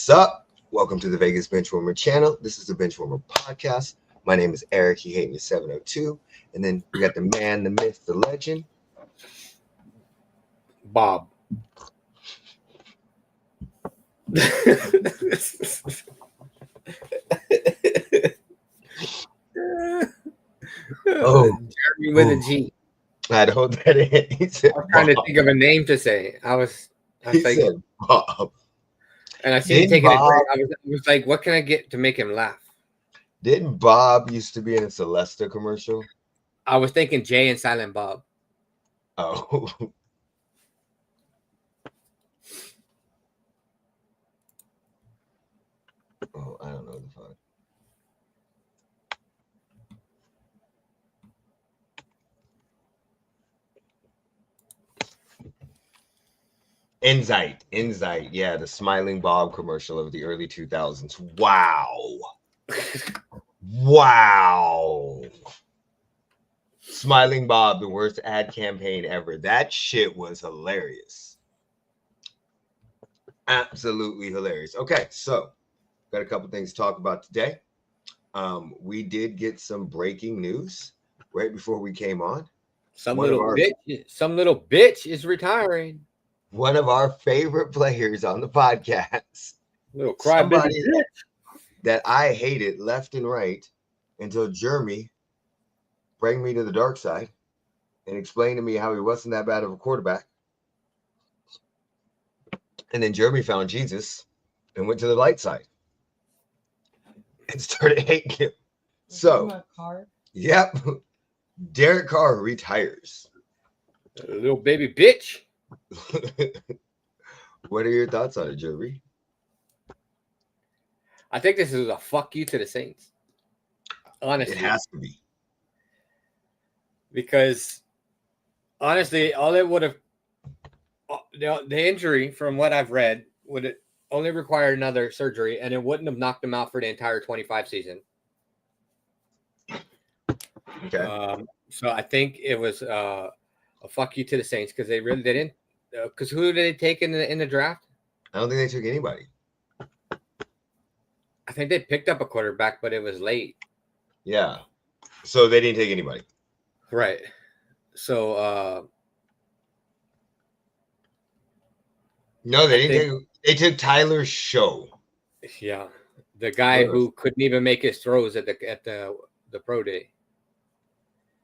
What's up? Welcome to the Vegas Benchwarmer channel. This is the Benchwarmer Podcast. My name is Eric. He hate me 702. And then we got the man, the myth, the legend, Bob. Jeremy with a G. I had to hold that in. He said, I was trying to think of a name to say. I was like, said, Bob. and I see him taking a drink. I was like, what can I get to make him laugh? Didn't Bob used to be in a Celesta commercial? I was thinking Jay and Silent Bob. Oh. Oh, I don't know the fuck. Insight. Yeah, the Smiling Bob commercial of the early 2000s. Wow. Smiling Bob, the worst ad campaign ever. That shit was hilarious. Absolutely hilarious. Okay, so got a couple things to talk about today. We did get some breaking news right before we came on. Some little bitch is retiring. One of our favorite players on the podcast. Little crybaby that I hated left and right until Jeremy brought me to the dark side and explained to me how he wasn't that bad of a quarterback. And then Jeremy found Jesus and went to the light side and started hating him. So, yep, Derek Carr retires. A little baby bitch. What are your thoughts on it, Jeremy? I think this is a fuck you to the Saints. Honestly. It has to be. Because, honestly, all it would have... The injury, from what I've read, would only require another surgery, and it wouldn't have knocked him out for the entire 25 season. Okay. So I think it was a fuck you to the Saints because they didn't. Because who did they take in the draft? I don't think they took anybody. I think they picked up a quarterback, but it was late. Yeah. So they didn't take anybody. Right. So no, they didn't. They took Tyler Show. Yeah, the guy who couldn't even make his throws at the pro day.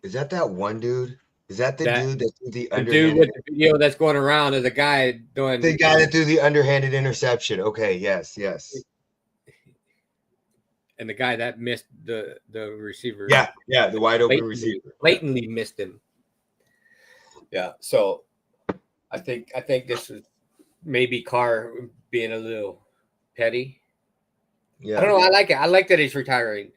Is that one dude? Is that the dude that threw the underhanded? Dude with the video that's going around is a guy doing the guy that threw the underhanded interception. Okay, yes. And the guy that missed the receiver. Yeah, the wide open receiver. Blatantly missed him. Yeah, so I think this is maybe Carr being a little petty. Yeah, I don't know. I like it. I like that he's retiring,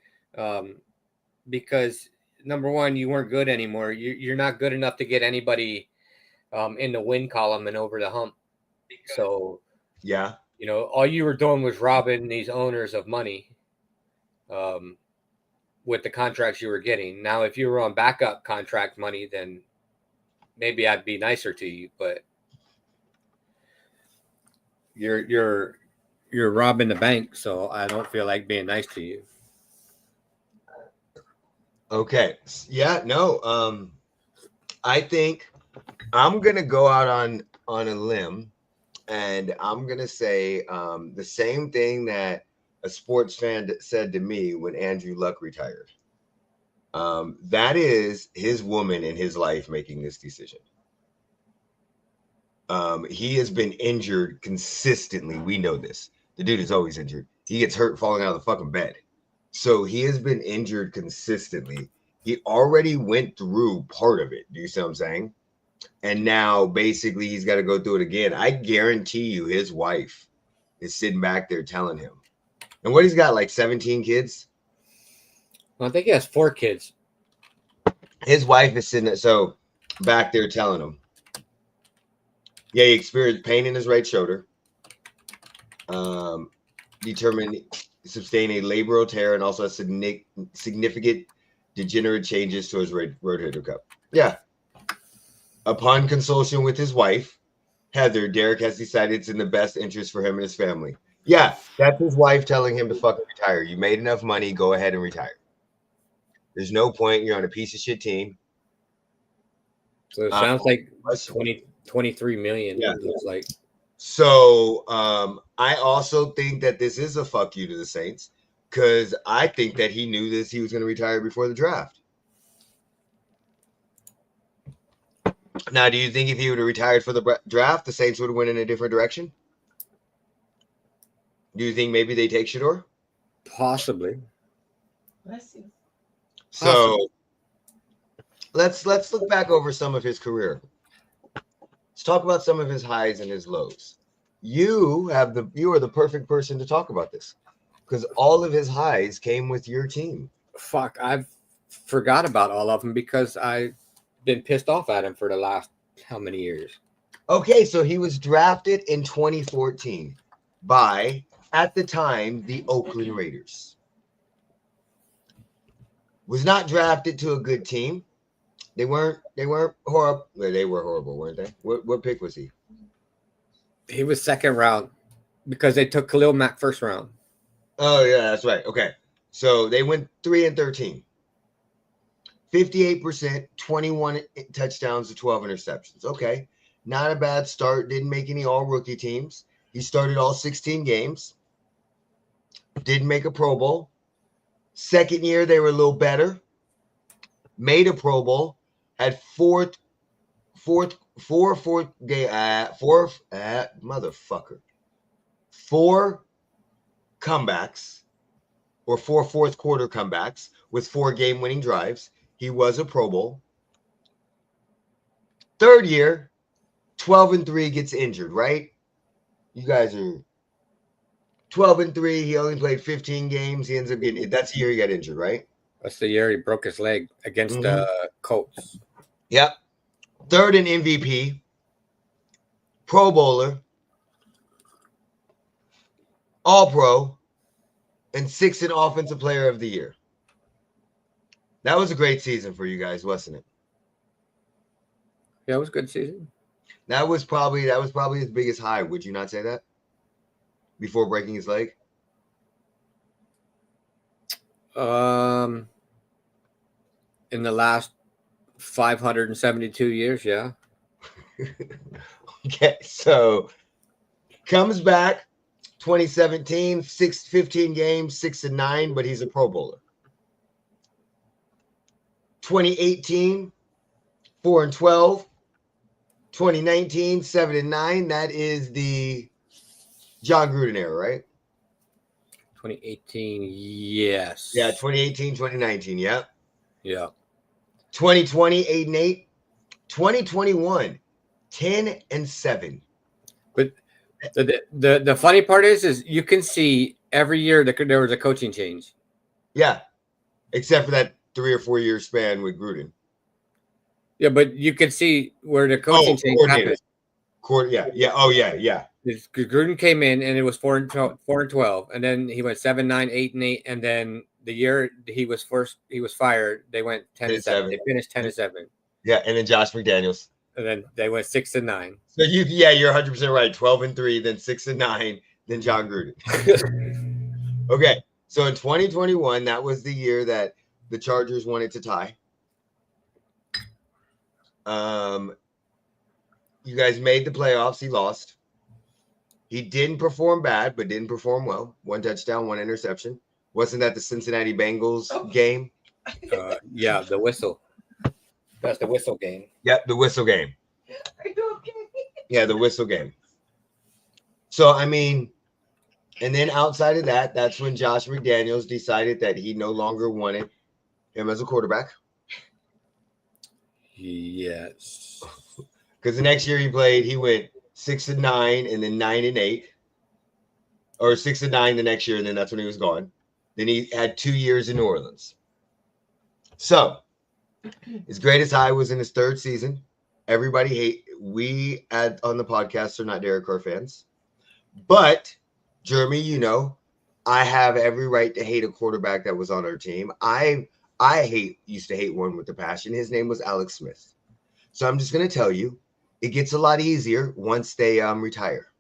because number one, you weren't good anymore. You're not good enough to get anybody in the win column and over the hump. So yeah, all you were doing was robbing these owners of money. With the contracts you were getting. Now, if you were on backup contract money, then maybe I'd be nicer to you, but you're robbing the bank, so I don't feel like being nice to you. Okay. Yeah, no. I think I'm gonna go out on a limb and I'm gonna say the same thing that a sports fan said to me when Andrew Luck retired. That is his woman in his life making this decision. He has been injured consistently. We know this. The dude is always injured. He gets hurt falling out of the fucking bed. So he has been injured consistently. He already went through part of it. Do you see what I'm saying? And now basically he's got to go through it again. I guarantee you his wife is sitting back there telling him. And what he's got, like 17 kids? Well, I think he has 4 kids. His wife is sitting so back there telling him. Yeah, he experienced pain in his right shoulder. Determined to sustain a labral tear and also has significant degenerate changes to his rotator cuff. Yeah. Upon consultation with his wife, Heather, Derek has decided it's in the best interest for him and his family. Yeah, that's his wife telling him to fucking retire. You made enough money, go ahead and retire. There's no point. You're on a piece of shit team. So it sounds like 23 million. Yeah. It looks like. So I also think that this is a fuck you to the Saints because I think that he knew he was going to retire before the draft. Now, do you think if he would have retired for the draft, the Saints would have went in a different direction? Do you think maybe they take Shedeur? Possibly. So let's look back over some of his career. Let's talk about some of his highs and his lows. You are the perfect person to talk about this because all of his highs came with your team. Fuck, I've forgot about all of them because I've been pissed off at him for the last how many years? Okay, so he was drafted in 2014 by, at the time, the Oakland Raiders. Was not drafted to a good team. They weren't horrible. They were horrible, weren't they? What pick was he? He was second round because they took Khalil Mack first round. Oh yeah, that's right. Okay, so they went 3-13, 58%, 21 touchdowns to 12 interceptions. Okay, not a bad start. Didn't make any all-rookie teams. He started all 16 games. Didn't make a Pro Bowl. Second year, they were a little better. Made a Pro Bowl. Had four comebacks or 4 fourth quarter comebacks with 4 game-winning drives. He was a Pro Bowl. Third year, 12-3, gets injured, right? You guys are 12-3. He only played 15 games. He ends up getting, that's the year he got injured, right? That's the year he broke his leg against the Colts. Yep. Third in MVP, Pro Bowler, All-Pro, and 6th in Offensive Player of the Year. That was a great season for you guys, wasn't it? Yeah, it was a good season. That was probably his biggest high. Would you not say that? Before breaking his leg? In the last 572 years, yeah. Okay, so comes back 2017, 15 games, 6-9, but he's a Pro Bowler. 2018, 4-12. 2019, 7-9. That is the John Gruden era, right? 2018, yes. Yeah, 2018, 2019, yeah. Yeah. 2020, 8-8. 2021, 10-7. But the funny part is you can see every year that there was a coaching change. Yeah, except for that 3 or 4 year span with Gruden. Yeah, but you can see where the coaching change happened. Yeah. Oh, yeah. Gruden came in and it was 4-12, and then he went 7-9, 8-8, and then the year he was fired, they went 10-7. They finished 10-7. Yeah, and then Josh McDaniels. And then they went 6-9. So you're 100% right. 12-3, then 6-9, then John Gruden. Okay, so in 2021, that was the year that the Chargers wanted to tie. You guys made the playoffs. He lost. He didn't perform bad, but didn't perform well. 1 touchdown, 1 interception. Wasn't that the Cincinnati Bengals game? Yeah, the whistle. That's the whistle game. Yep, the whistle game. Are you okay? Yeah, the whistle game. So, I mean, and then outside of that, that's when Josh McDaniels decided that he no longer wanted him as a quarterback. Yes. Because the next year he went 6-9 and then 9-8. Or 6-9 the next year, and then that's when he was gone. Then he had 2 years in New Orleans. So, his greatest high was in his 3rd season. We on the podcast are not Derek Carr fans. But, Jeremy, I have every right to hate a quarterback that was on our team. I used to hate one with a passion. His name was Alex Smith. So I'm just going to tell you, it gets a lot easier once they retire.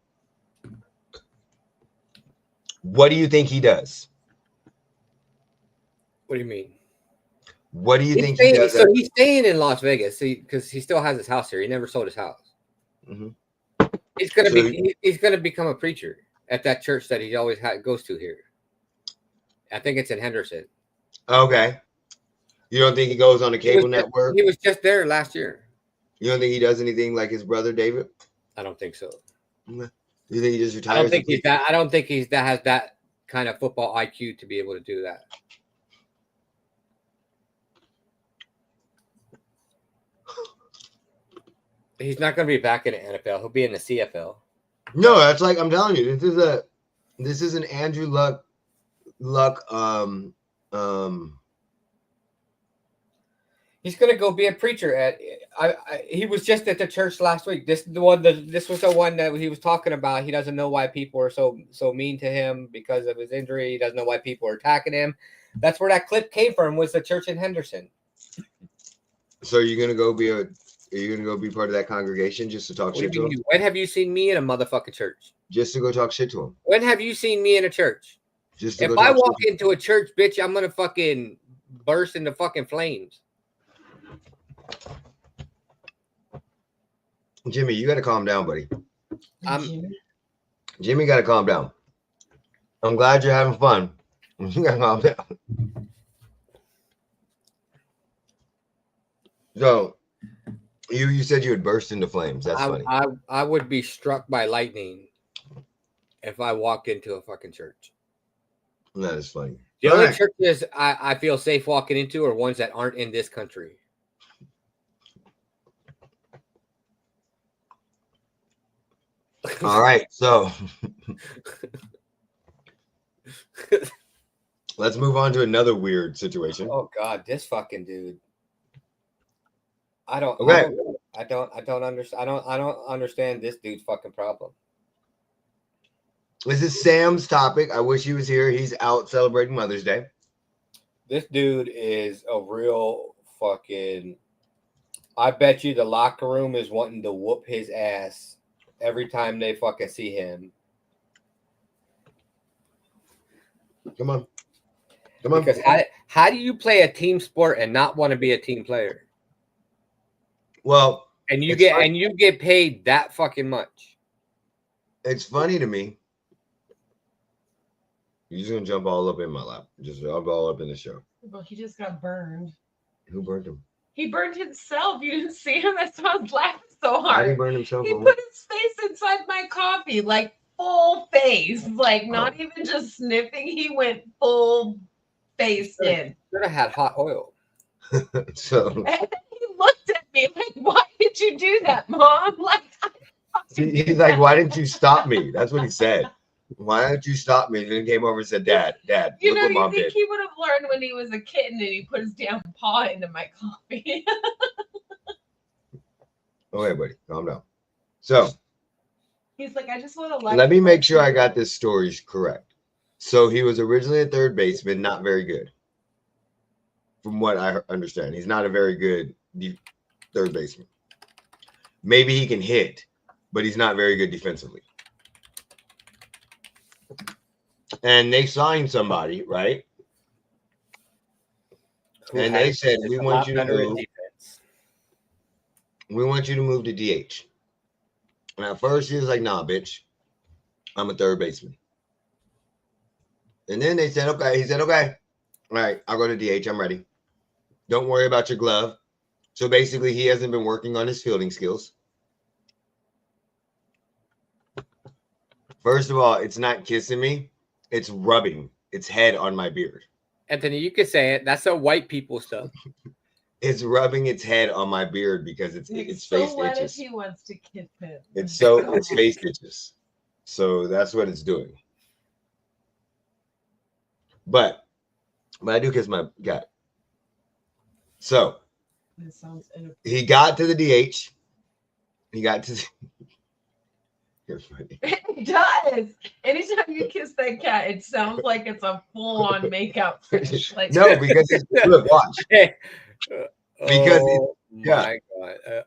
What do you think he does? What do you mean? What do you think he does? So he's staying in Las Vegas because he still has his house here. He never sold his house. Mm-hmm. He's gonna become a preacher at that church that he always goes to here. I think it's in Henderson. Okay. You don't think he goes on a cable network? He was just there last year. You don't think he does anything like his brother David? I don't think so. You think he just retires? I don't think he's that has that kind of football IQ to be able to do that. He's not going to be back in the NFL. He'll be in the CFL. No, that's like I'm telling you. This is an Andrew Luck. He's going to go be a preacher he was just at the church last week. This was the one that he was talking about. He doesn't know why people are so mean to him because of his injury. He doesn't know why people are attacking him. That's where that clip came from. Was the church in Henderson. So you're going to go be part of that congregation just to talk shit to him? When have you seen me in a motherfucking church? Just to go talk shit to him. When have you seen me in a church? Just to if I walk into a church, bitch, I'm gonna fucking burst into fucking flames. Jimmy, you got to calm down, buddy. Jimmy got to calm down. I'm glad you're having fun. You got to calm down. So, you said you would burst into flames. That's funny. I would be struck by lightning if I walked into a fucking church. That is funny. The only churches I feel safe walking into are ones that aren't in this country. All right, so let's move on to another weird situation. Oh God, this fucking dude. I don't understand this dude's fucking problem. This is Sam's topic. I wish he was here. He's out celebrating Mother's Day. This dude is a real fucking. I bet you the locker room is wanting to whoop his ass every time they fucking see him. Come on. Because how do you play a team sport and not want to be a team player? Well, and you get paid that fucking much. It's funny to me. You're just gonna jump all up in my lap. Just jump all up in the show. Well, he just got burned. Who burned him? He burned himself. You didn't see him? That's why I was laughing so hard. Why did he burn himself? He put his face inside my coffee, like full face, like not even just sniffing. He went full face in. Should have had hot oil. So and he looked at me like, "Why did you do that, Mom?" Like, he's like, "Why didn't you stop me?" That's what he said. Why didn't you stop me? And then came over and said, Dad, you look know, what Mom you think did. he would have learned when he was a kitten and he put his damn paw into my coffee. Okay, buddy, calm down. So he's like, I just want to let me make sure I got this story correct. So he was originally a third baseman, not very good. From what I understand, he's not a very good third baseman. Maybe he can hit, but he's not very good defensively. And they signed somebody, right? And they said, we want you to move to DH. And at first he was like, nah, bitch, I'm a third baseman. And then they said, okay. He said, okay, all right, I'll go to DH. I'm ready. Don't worry about your glove. So basically he hasn't been working on his fielding skills. First of all, it's not kissing me. It's rubbing its head on my beard. Anthony, you could say it. That's a white people stuff. It's rubbing its head on my beard because it's face so what itches. if he wants to kiss him? It's face itches. So that's what it's doing. But I do kiss my cat. So he got to the DH. He got to. You're funny. It does. Anytime you kiss that cat, it sounds like it's a full-on makeout finish. Like, no, because look, watch. Because my God.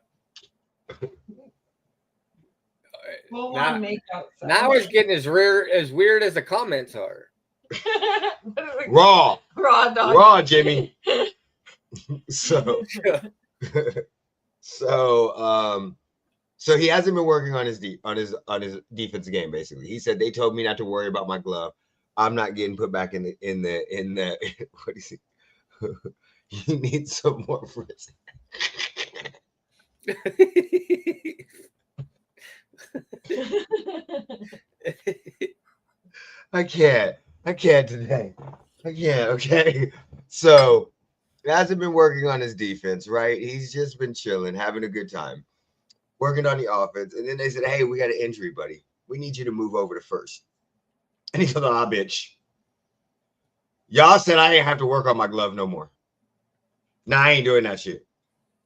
Full-on Now it's getting as weird as the comments are. Raw dog. Raw, Jimmy. So he hasn't been working on his defensive game. Basically, he said they told me not to worry about my glove. I'm not getting put back in the what is it? You need some more frizz. I can't today. I can't. Okay. So he hasn't been working on his defense, right? He's just been chilling, having a good time, working on the offense. And then they said, hey, we got an injury, buddy. We need you to move over to first. And he goes, bitch. Y'all said I didn't have to work on my glove no more. Nah, I ain't doing that shit.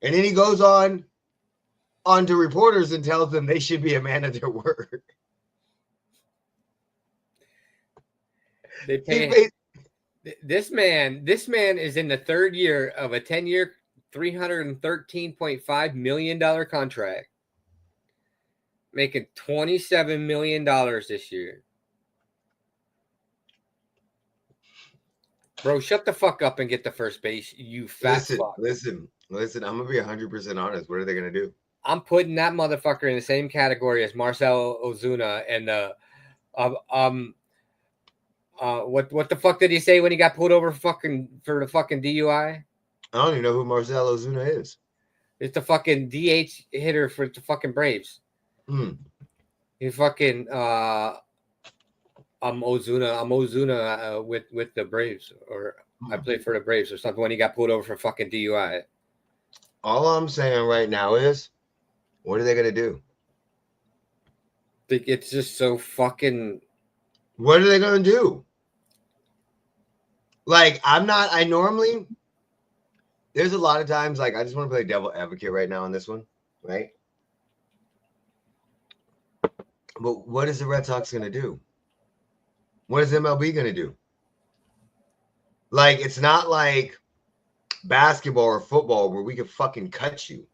And then he goes on to reporters and tells them they should be a man of their word. They pay this man is in the third year of a 10-year, $313.5 million contract, making $27 million this year. Bro, shut the fuck up and get the first base, you fat fuck. Listen, I'm going to be 100% honest. What are they going to do? I'm putting that motherfucker in the same category as Marcel Ozuna and what the fuck did he say when he got pulled over for the fucking DUI? I don't even know who Marcel Ozuna is. It's the fucking DH hitter for the fucking Braves. He fucking I'm Ozuna with the Braves, or I played for the Braves or something when he got pulled over for fucking DUI. All I'm saying right now is, what are they gonna do? It's just so fucking. What are they gonna do? Like, I normally, there's a lot of times, like, I just want to play devil advocate right now on this one, right? But what is the Red Sox gonna do? What is MLB going to do? Like, it's not like basketball or football where we can fucking cut you.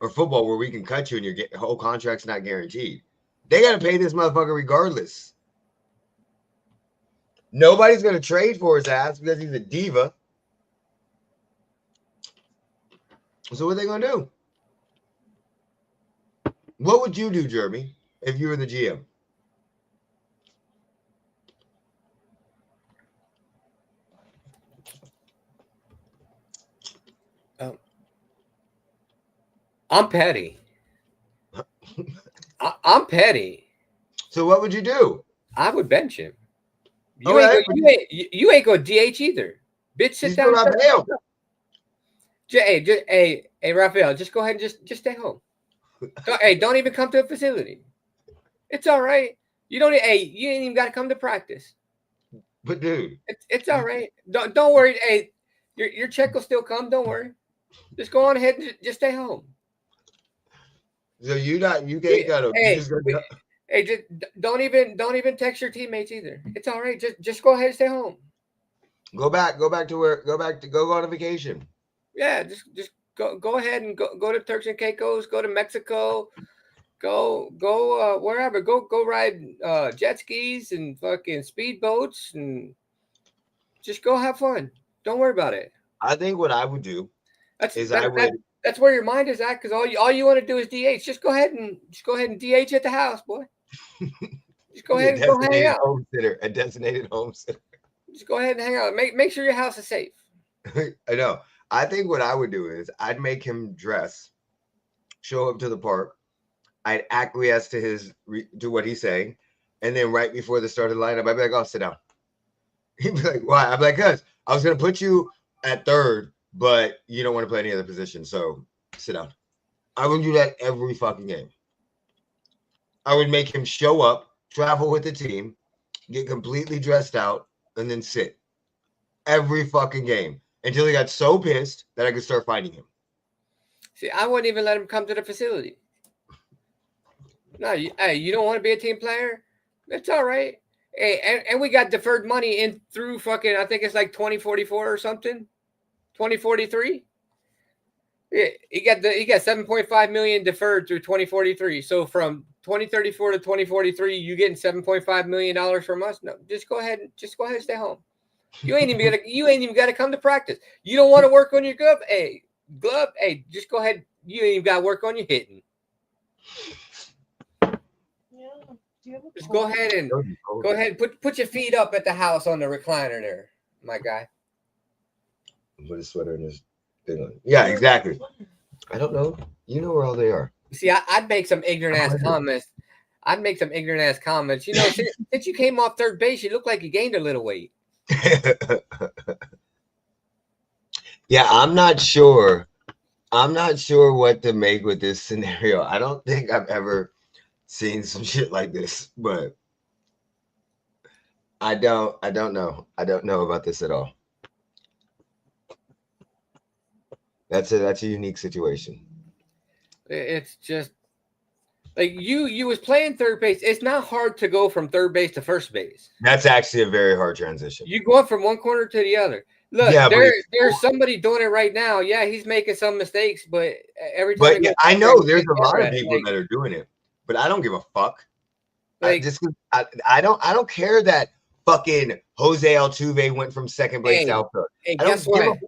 Or football where we can cut you and your whole contract's not guaranteed. They got to pay this motherfucker regardless. Nobody's going to trade for his ass because he's a diva. So what are they going to do? What would you do, Jeremy, if you were the GM? I'm petty. I'm petty. So what would you do? I would bench him. You ain't going to DH either. Bitch, sit down. Hey, Rafael, just go ahead and just stay home. Hey, don't even come to a facility. It's all right. You ain't even got to come to practice. But dude, it's all right. Don't worry. Hey, your check will still come. Don't worry. Just go on ahead and just stay home. So you can't got to. Hey, just don't even text your teammates either. It's all right. Just go ahead and stay home. Go on vacation. Yeah, just go ahead and go to Turks and Caicos. Go to Mexico. Go wherever. Go ride jet skis and fucking speedboats and just go have fun. Don't worry about it. I think what I would do that's where your mind is at, because all you want to do is DH. Just go ahead and DH at the house, boy. Just go ahead and go hang out. A designated home sitter. Just go ahead and hang out. Make sure your house is safe. I know. I think what I would do is I'd make him dress, show up to the park. I'd acquiesce to what he's saying, and then right before the start of the lineup, I'd be like, "Oh, sit down." He'd be like, "Why?" I'd be like, "Cause I was gonna put you at third, but you don't want to play any other position, so sit down." I would do that every fucking game. I would make him show up, travel with the team, get completely dressed out, and then sit every fucking game until he got so pissed that I could start fighting him. See, I wouldn't even let him come to the facility. No, you don't want to be a team player? That's all right. Hey, and we got deferred money in through fucking, I think it's like 2044 or something. 2043. He got 7.5 million deferred through 2043. So from 2034 to 2043, you getting $7.5 million from us? No, just go ahead and stay home. You ain't even gotta come to practice. You don't want to work on your glove? Hey, just go ahead. You ain't even gotta work on your hitting. Just go ahead and put your feet up at the house on the recliner there, my guy. Put a sweater in his thing on. Yeah, exactly. I don't know. You know where all they are. See, I'd make some ignorant ass comments. You know, since you came off third base, you look like you gained a little weight. Yeah, I'm not sure what to make with this scenario. I don't think I've ever seen some shit like this, but I don't know. I don't know about this at all. That's a unique situation. It's just like you was playing third base. It's not hard to go from third base to first base. That's actually a very hard transition. You go from one corner to the other. Look, there's somebody doing it right now. Yeah, he's making some mistakes, but every time. But yeah, I know there's a lot of people that are doing it, but I don't give a fuck. Like, I don't care that fucking Jose Altuve went from second base to outfield. Hey, guess what?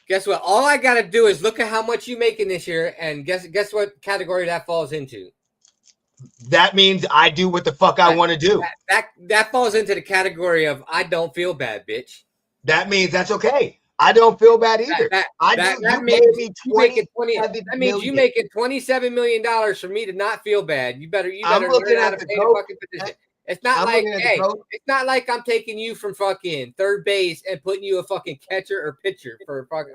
Guess what? All I gotta do is look at how much you making this year, and guess what category that falls into. That means I do what the fuck I want to do. That falls into the category of I don't feel bad, bitch. That means that's okay. I don't feel bad either. That means you making $27 million for me to not feel bad. You better learn how to play the fucking position. It's not like I'm taking you from fucking third base and putting you a fucking catcher or pitcher for fucking.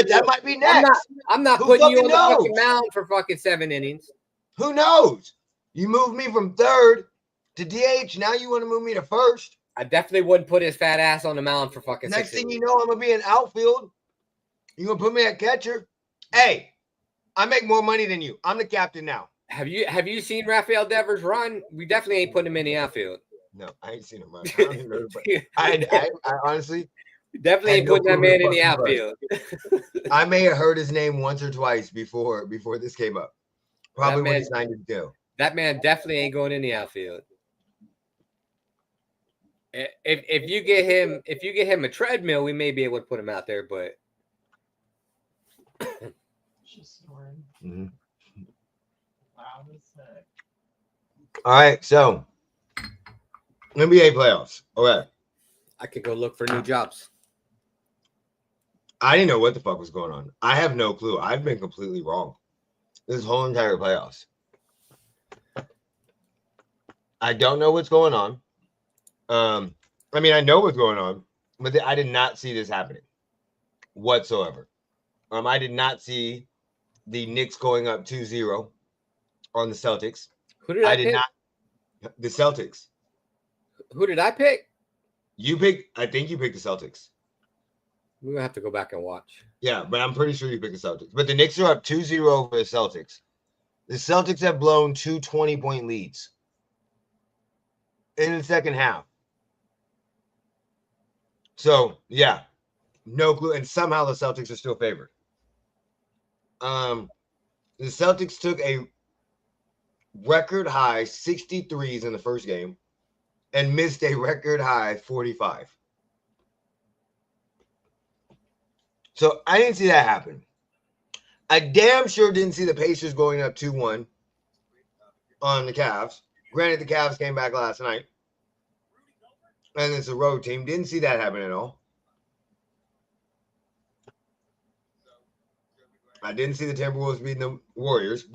That might be next. I'm not putting you on the fucking mound for fucking 7 innings. Who knows? You moved me from third to DH. Now you want to move me to first. I definitely wouldn't put his fat ass on the mound for fucking. Next thing you know, I'm gonna be in outfield. You gonna put me at catcher? Hey, I make more money than you. I'm the captain now. Have you seen Rafael Devers run? We definitely ain't putting him in the outfield. No, I ain't seen him run. I don't even know, I honestly definitely ain't putting that man in the outfield. I may have heard his name once or twice before this came up. Probably when he signed his deal. That man definitely ain't going in the outfield. If you get him a treadmill, we may be able to put him out there, but she's snoring. Mm-hmm. All right, so NBA playoffs. All right. I could go look for new jobs. I didn't know what the fuck was going on. I have no clue. I've been completely wrong this whole entire playoffs. I don't know what's going on. I mean, I know what's going on, but I did not see this happening whatsoever. I did not see the Knicks going up 2-0 on the Celtics. Who did I pick? The Celtics. Who did I pick? I think you picked the Celtics. We're gonna have to go back and watch. Yeah, but I'm pretty sure you picked the Celtics. But the Knicks are up 2-0 over the Celtics. The Celtics have blown 2 20-point leads in the second half. So, yeah, no clue. And somehow the Celtics are still favored. The Celtics took a record high 63s in the first game and missed a record high 45. So I didn't see that happen. I damn sure didn't see the Pacers going up 2-1 on the Cavs. Granted, the Cavs came back last night. And it's a road team. Didn't see that happen at all. I didn't see the Timberwolves beating the Warriors,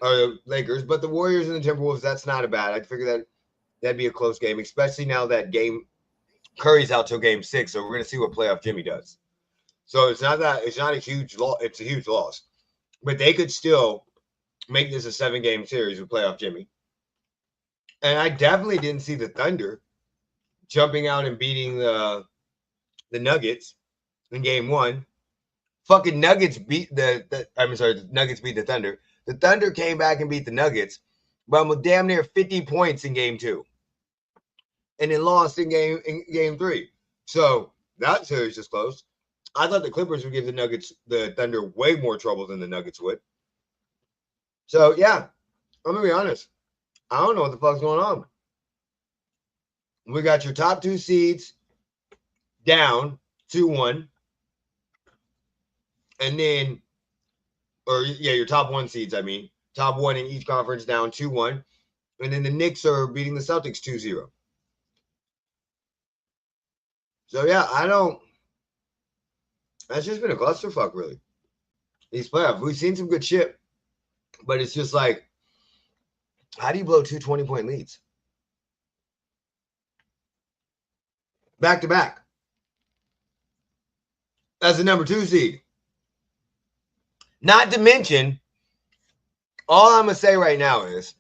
or Lakers, but the Warriors and the Timberwolves, that's not a bad. I figure that'd be a close game, especially now that Curry's out till game 6, so we're gonna see what playoff Jimmy does. So it's not a huge loss. It's a huge loss, but they could still make this a 7-game series with playoff Jimmy. And I definitely didn't see the Thunder jumping out and beating the Nuggets in game 1. Fucking Nuggets beat the Nuggets beat the Thunder. The Thunder came back and beat the Nuggets, but with damn near 50 points in game 2. And then lost in game 3. So that series is close. I thought the Clippers would give the Thunder way more trouble than the Nuggets would. So, yeah, I'm going to be honest. I don't know what the fuck's going on. We got your top 2 seeds down 2-1. And then, your top 1 seeds, I mean. Top 1 in each conference down 2-1. And then the Knicks are beating the Celtics 2-0. So, yeah, that's just been a clusterfuck, really. These playoffs. We've seen some good shit. But it's just like, how do you blow 2 20-point leads? Back to back. As the number 2 seed. Not to mention, all I'm going to say right now is,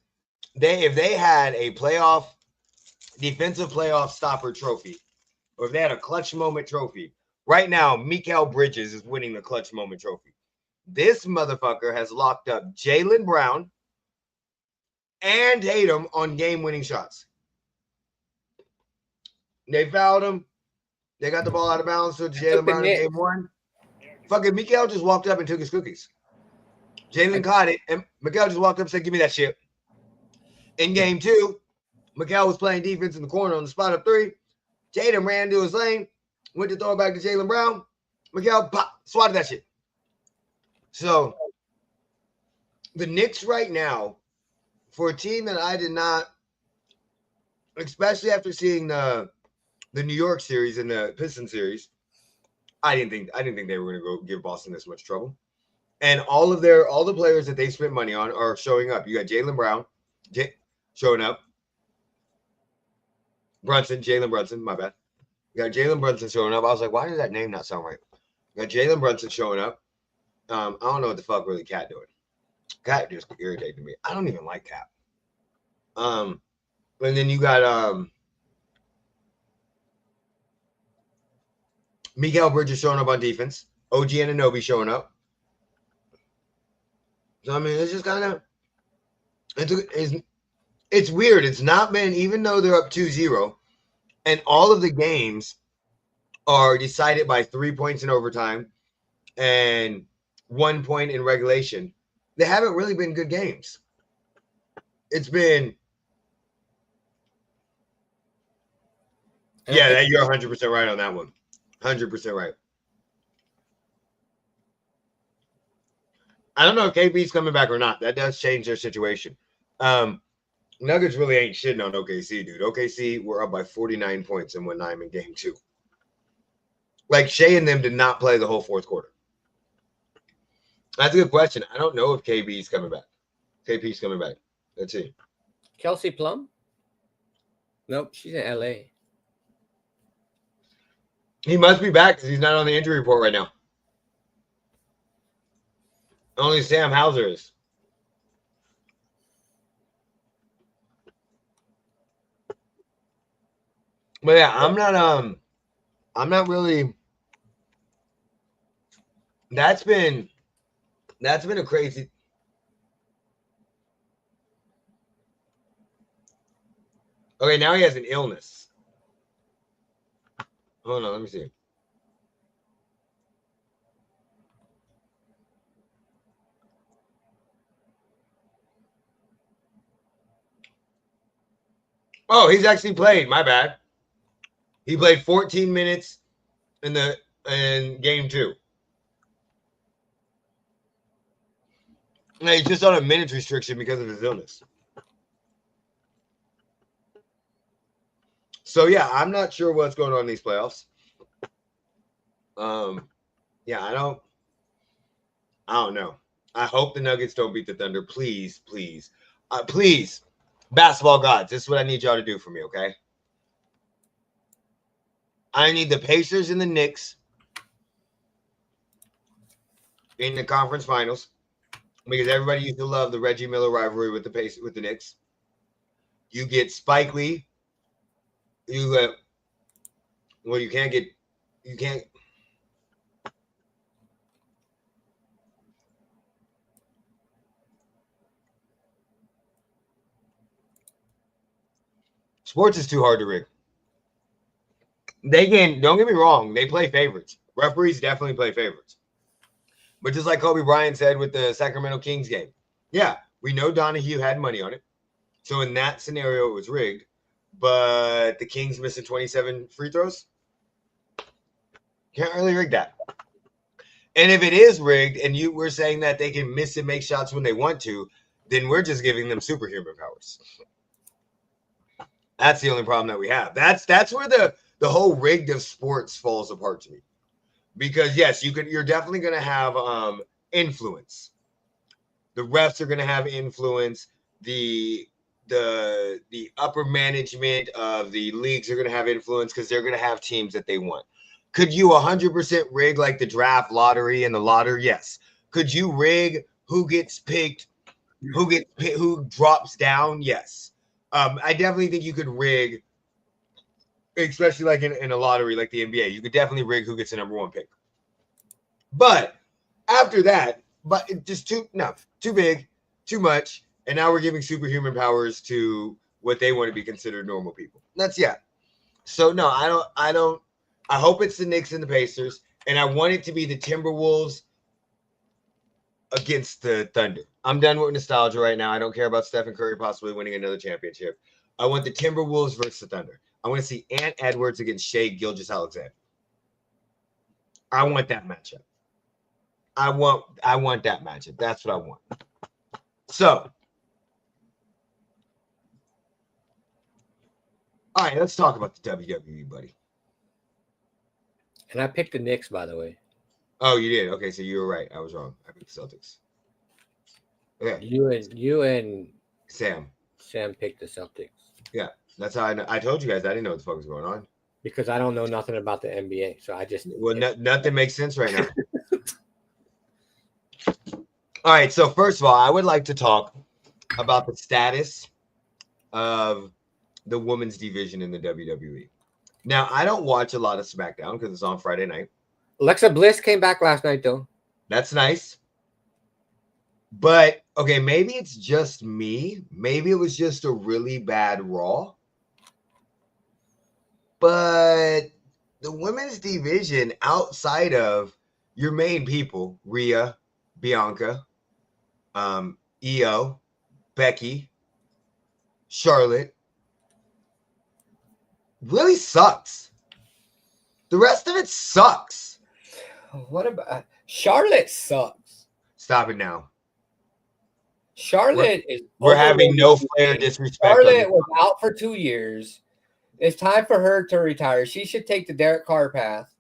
if they had a defensive playoff stopper trophy, or if they had a clutch moment trophy, right now, Mikal Bridges is winning the clutch moment trophy. This motherfucker has locked up Jaylen Brown and Tatum on game-winning shots. They fouled him. They got the ball out of bounds to Jaylen Brown in game 1. Fucking Mikal just walked up and took his cookies. Jaylen caught it, and Mikal just walked up and said, give me that shit. In game 2, Mikal was playing defense in the corner on the spot up 3. Tatum ran to his lane, went to throw it back to Jaylen Brown. Mikal swatted that shit. So, the Knicks right now, for a team that I did not, especially after seeing the New York series and the Pistons series, I didn't think they were going to go give Boston this much trouble. And all the players that they spent money on are showing up. You got Jaylen Brown showing up. Jalen Brunson, my bad. You got Jalen Brunson showing up. I was like, why does that name not sound right? You got Jalen Brunson showing up. I don't know what the fuck really Cat doing. Cat just irritated me. I don't even like Cat. And then you got Mikal Bridges showing up on defense. OG Anunoby showing up. So I mean, it's just kind of it's weird. It's not been, even though they're up 2-0, and all of the games are decided by 3 points in overtime and 1 point in regulation. They haven't really been good games. It's been, yeah, you're 100% right on that one. 100% right. I don't know if KB's coming back or not. That does change their situation. Nuggets really ain't shitting on OKC, dude. OKC were up by 49 points and won 9 in game 2. Like, Shea and them did not play the whole fourth quarter. That's a good question. I don't know if KB's coming back. KP's coming back. Let's see. Kelsey Plum? Nope, she's in LA. He must be back because he's not on the injury report right now. Only Sam Hauser is. But yeah, I'm not really. That's been a crazy. Okay, now he has an illness. Hold on, let me see. Oh, he's actually played. My bad. He played 14 minutes in game 2. And he's just on a minutes restriction because of his illness. So yeah, I'm not sure what's going on in these playoffs. Yeah, I don't know. I hope the Nuggets don't beat the Thunder. Please, please, please, basketball gods. This is what I need y'all to do for me, okay? I need the Pacers and the Knicks in the conference finals because everybody used to love the Reggie Miller rivalry with the Knicks. You get Spike Lee. You can't. Sports is too hard to rig. Don't get me wrong, they play favorites. Referees definitely play favorites. But just like Kobe Bryant said with the Sacramento Kings game, yeah, we know Donahue had money on it. So in that scenario, it was rigged. But the Kings missing 27 free throws? Can't really rig that. And if it is rigged and we're saying that they can miss and make shots when they want to, then we're just giving them superhuman powers. That's the only problem that we have. That's where the whole rigged of sports falls apart to me. Because yes, you're definitely going to have influence. The refs are going to have influence. The upper management of the leagues are going to have influence because they're going to have teams that they want. Could you 100% rig like the draft lottery and the lottery? Yes. Could you rig who gets picked, who drops down? Yes. I definitely think you could rig, especially like in a lottery like the NBA. You could definitely rig who gets the number 1 pick. But after that, just too big, too much, and now we're giving superhuman powers to what they want to be considered normal people. So no, I don't. I hope it's the Knicks and the Pacers, and I want it to be the Timberwolves against the Thunder. I'm done with nostalgia right now. I don't care about Stephen Curry possibly winning another championship. I want the Timberwolves versus the Thunder. I want to see Ant Edwards against Shai Gilgeous-Alexander. I want that matchup. I want that matchup. That's what I want. So, all right, let's talk about the WWE, buddy. And I picked the Knicks, by the way. Oh, you did? Okay, so you were right. I was wrong. I picked the Celtics. Okay. You and Sam picked the Celtics. Yeah, that's how I know. I told you guys I didn't know what the fuck was going on. Because I don't know nothing about the NBA, so I just nothing makes sense right now. All right, so first of all, I would like to talk about the status of the women's division in the WWE. Now, I don't watch a lot of SmackDown because it's on Friday night. Alexa Bliss came back last night, though. That's nice. But, okay, maybe it's just me. Maybe it was just a really bad Raw. But the women's division outside of your main people, Rhea, Bianca, Io, Becky, Charlotte, really sucks. The rest of it sucks. What about Charlotte? Sucks. Stop it now. Charlotte we're having no Flair disrespect. Charlotte was out for 2 years. It's time for her to retire. She should take the Derek Carr path.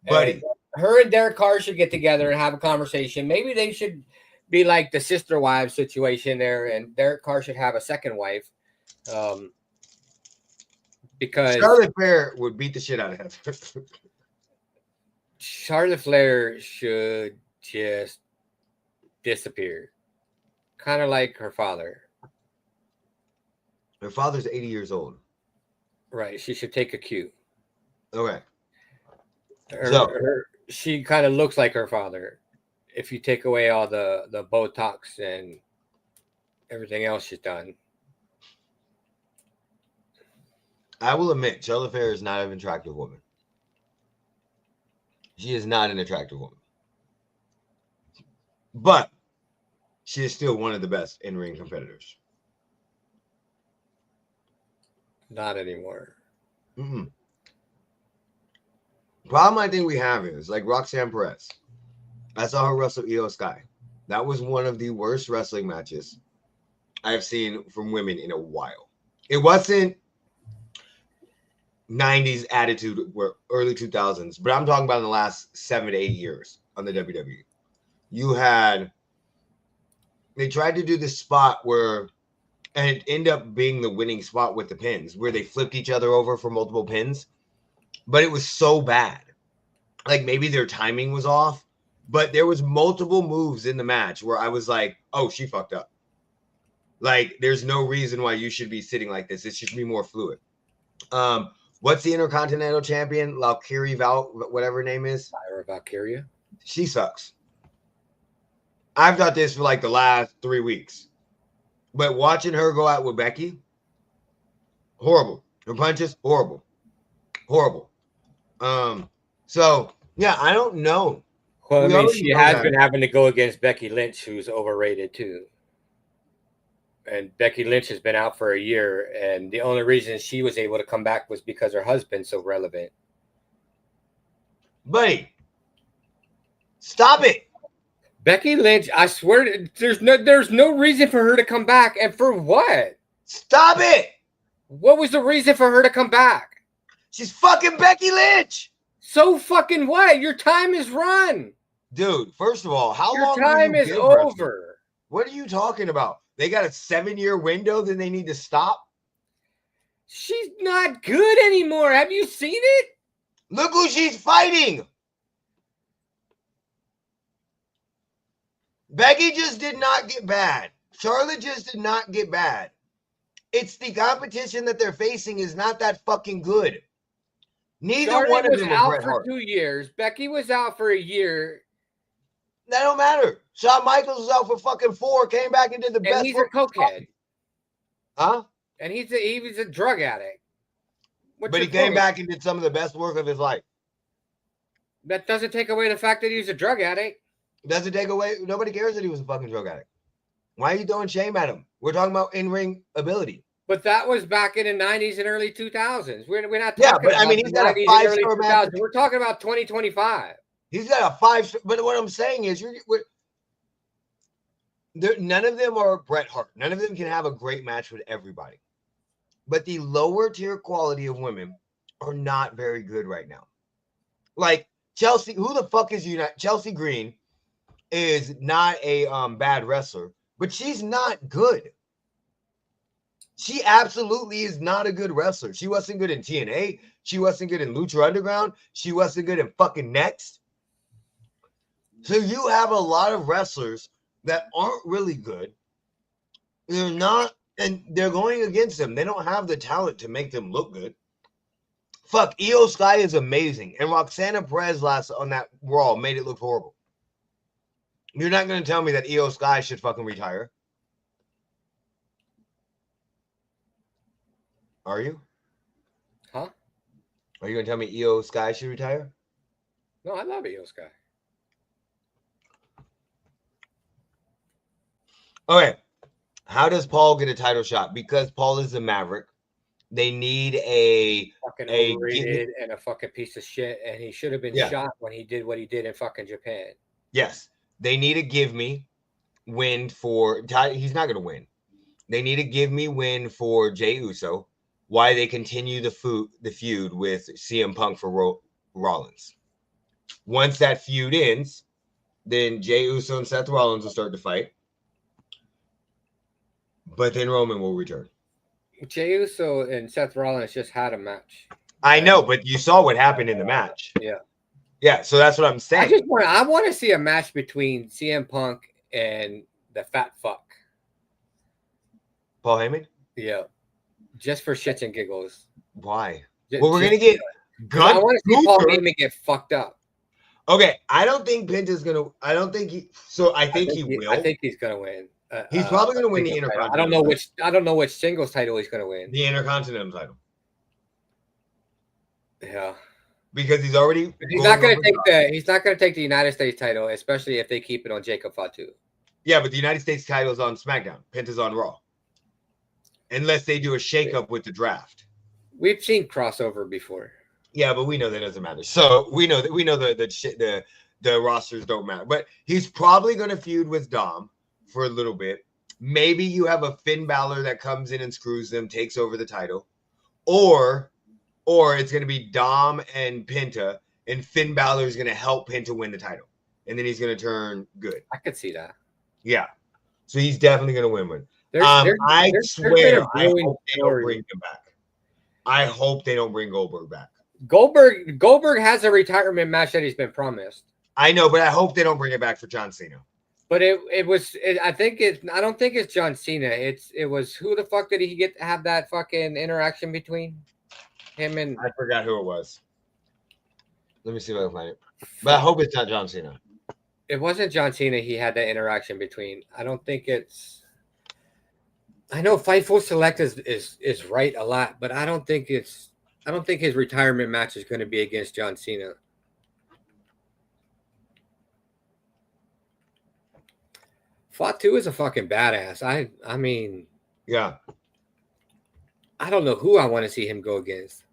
Buddy. Her and Derek Carr should get together and have a conversation. Maybe they should be like the sister wives situation there, and Derek Carr should have a second wife. Because Charlotte Flair would beat the shit out of him. Charlotte Flair should just disappear. Kind of like her father. Her father's 80 years old. Right. She should take a cue. Okay. She kind of looks like her father. If you take away all the Botox and everything else she's done. I will admit, Charlotte Flair is not an attractive woman. She is not an attractive woman. But she is still one of the best in-ring competitors. Not anymore. Mm-hmm. Problem I think we have is like Roxanne Perez. I saw her wrestle Io Sky. That was one of the worst wrestling matches I've seen from women in a while. It wasn't 90s attitude or early 2000s, but I'm talking about in the last 7 to 8 years on the WWE. They tried to do this spot where, and it ended up being the winning spot with the pins, where they flipped each other over for multiple pins, but it was so bad. Like maybe their timing was off, but there was multiple moves in the match where I was like, oh, she fucked up. Like there's no reason why you should be sitting like this. It should be more fluid. What's the Intercontinental Champion? Whatever her name is. Lyra Valkyria. She sucks. I've thought this for like the last 3 weeks. But watching her go out with Becky, horrible. Her punches, horrible. Horrible. So Yeah, I don't know. Well, I mean, she has been having to go against Becky Lynch, who's overrated too. And Becky Lynch has been out for a year, and the only reason she was able to come back was because her husband's so relevant. Buddy, stop it. Becky Lynch, I swear, there's no reason for her to come back, and for what? Stop it. What was the reason for her to come back? She's fucking Becky Lynch. So fucking what? Your time is run. Dude, first of all, how long? Your time is over. What are you talking about? They got a 7-year window, then they need to stop? She's not good anymore. Have you seen it? Look who she's fighting. Becky just did not get bad. Charlotte just did not get bad. It's the competition that they're facing is not that fucking good. Neither Charlotte one of was them out Bret for Hart. 2 years. Becky was out for a year. That don't matter. Shawn Michaels was out for fucking 4, came back and did the best. And he's a cokehead. Huh? And he was a drug addict. But he came back and did some of the best work of his life. That doesn't take away the fact that he was a drug addict. Doesn't take away. Nobody cares that he was a fucking drug addict. Why are you throwing shame at him? We're talking about in-ring ability. But that was back in the 90s and early 2000s. We're not talking yeah, but about I mean, he's got a 5-star match. We're talking about 2025. He's got a 5-star. But what I'm saying is, none of them are Bret Hart. None of them can have a great match with everybody. But the lower tier quality of women are not very good right now. Like Chelsea, who the fuck is you? Chelsea Green is not a bad wrestler, but she's not good. She absolutely is not a good wrestler. She wasn't good in TNA. She wasn't good in Lucha Underground. She wasn't good in fucking Next. So you have a lot of wrestlers that aren't really good. They're not, and they're going against them. They don't have the talent to make them look good. Fuck, Io Sky is amazing. And Roxana Perez last on that Raw made it look horrible. You're not going to tell me that Io Sky should fucking retire. Are you? Huh? Are you going to tell me Io Sky should retire? No, I love Io Sky. Okay. How does Paul get a title shot? Because Paul is the Maverick. They need a fucking overrated and a fucking piece of shit, and he should have been shot when he did what he did in fucking Japan. Yes. They need a give me win for he's not going to win. They need a give me win for Jey Uso. Why they continue the feud with CM Punk for Rollins. Once that feud ends, then Jey Uso and Seth Rollins will start to fight. But then Roman will return. Jey Uso and Seth Rollins just had a match. I know, but you saw what happened in the match. Yeah. Yeah, so that's what I'm saying. I want to see a match between CM Punk and the fat fuck. Paul Heyman? Yeah. Just for shits and giggles. Why? Well, we're going to get I want to see Paul Heyman get fucked up. Okay, I don't think Penta's going to. I don't think he. So I think he will. I think he's going to win. He's probably going to win the Intercontinental. I don't know which singles title he's going to win. The Intercontinental title. Yeah. Because he's already. He's not going to take the United States title, especially if they keep it on Jacob Fatu. Yeah, but the United States title is on SmackDown. Penta's on Raw. Unless they do a shakeup with the draft. We've seen crossover before. Yeah, but we know that doesn't matter. So we know the rosters don't matter. But he's probably going to feud with Dom for a little bit. Maybe you have a Finn Balor that comes in and screws them, takes over the title. Or it's going to be Dom and Penta, and Finn Balor is going to help Penta win the title. And then he's going to turn good. I could see that. Yeah. So he's definitely going to win one. I swear I hope they don't bring him back. I hope they don't bring Goldberg back. Goldberg has a retirement match that he's been promised. I know, but I hope they don't bring it back for John Cena. But I don't think it's John Cena. It was who the fuck did he get to have that fucking interaction between him and? I forgot who it was. Let me see if I can find it. But I hope it's not John Cena. It wasn't John Cena. He had that interaction between. I don't think it's. I know Fightful Select is right a lot, but I don't think his retirement match is going to be against John Cena. Fatu is a fucking badass. I mean, yeah. I don't know who I want to see him go against.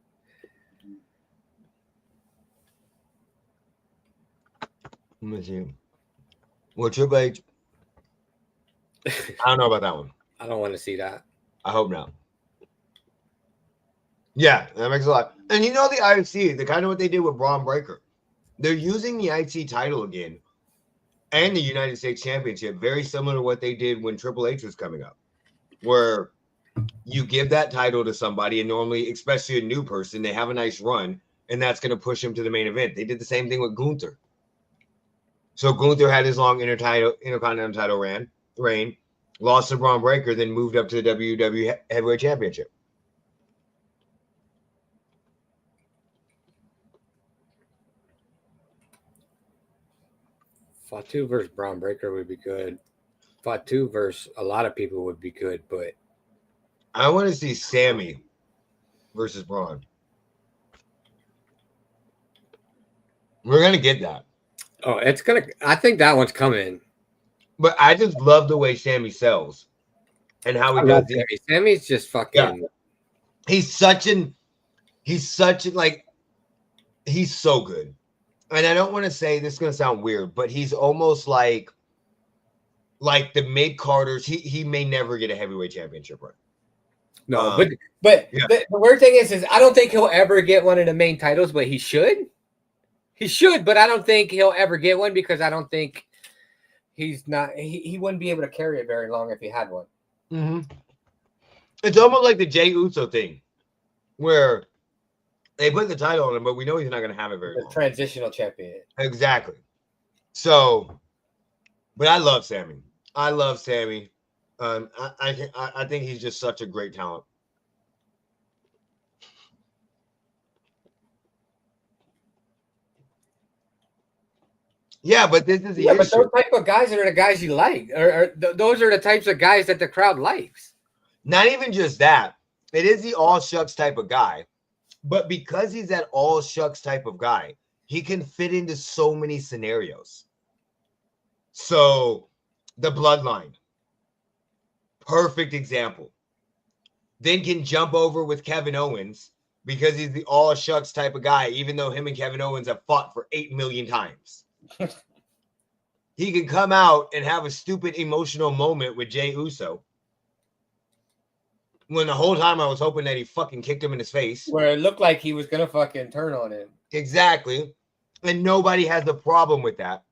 Let me see. Well, Triple H. I don't know about that one. I don't want to see that. I hope not. Yeah, that makes a lot. And you know the IC, the kind of what they did with Braun Breaker. They're using the IC title again and the United States Championship, very similar to what they did when Triple H was coming up, where you give that title to somebody, and normally, especially a new person, they have a nice run, and that's going to push them to the main event. They did the same thing with Gunther. So Gunther had his long Intercontinental title reign, lost to Braun Breaker, then moved up to the WWE Heavyweight Championship. Fatu versus Braun Breaker would be good. Fatu versus a lot of people would be good, but I want to see Sammy versus Braun. We're gonna get that. Oh, I think that one's coming. But I just love the way Sammy sells and how he does it. Sammy's just fucking. Yeah. He's so good. And I don't want to say this is gonna sound weird, but he's almost like the mid-carders. He may never get a heavyweight championship run. No, but yeah. The weird thing is I don't think he'll ever get one of the main titles, but he should. He should, but I don't think he'll ever get one because I don't think he wouldn't be able to carry it very long if he had one. Mm-hmm. It's almost like the Jey Uso thing, where they put the title on him, but we know he's not going to have it very long. Transitional champion. Exactly. So, but I love Sammy. I think he's just such a great talent. Yeah, but this is the issue. But those type of guys are the guys you like. Those are the types of guys that the crowd likes. Not even just that. It is the all shucks type of guy. But because he's that all shucks type of guy, he can fit into so many scenarios. So, the bloodline. Perfect example. Then can jump over with Kevin Owens because he's the all shucks type of guy, even though him and Kevin Owens have fought for 8 million times. He can come out and have a stupid emotional moment with Jey Uso. When the whole time I was hoping that he fucking kicked him in his face. Where it looked like he was going to fucking turn on him. Exactly. And nobody has a problem with that.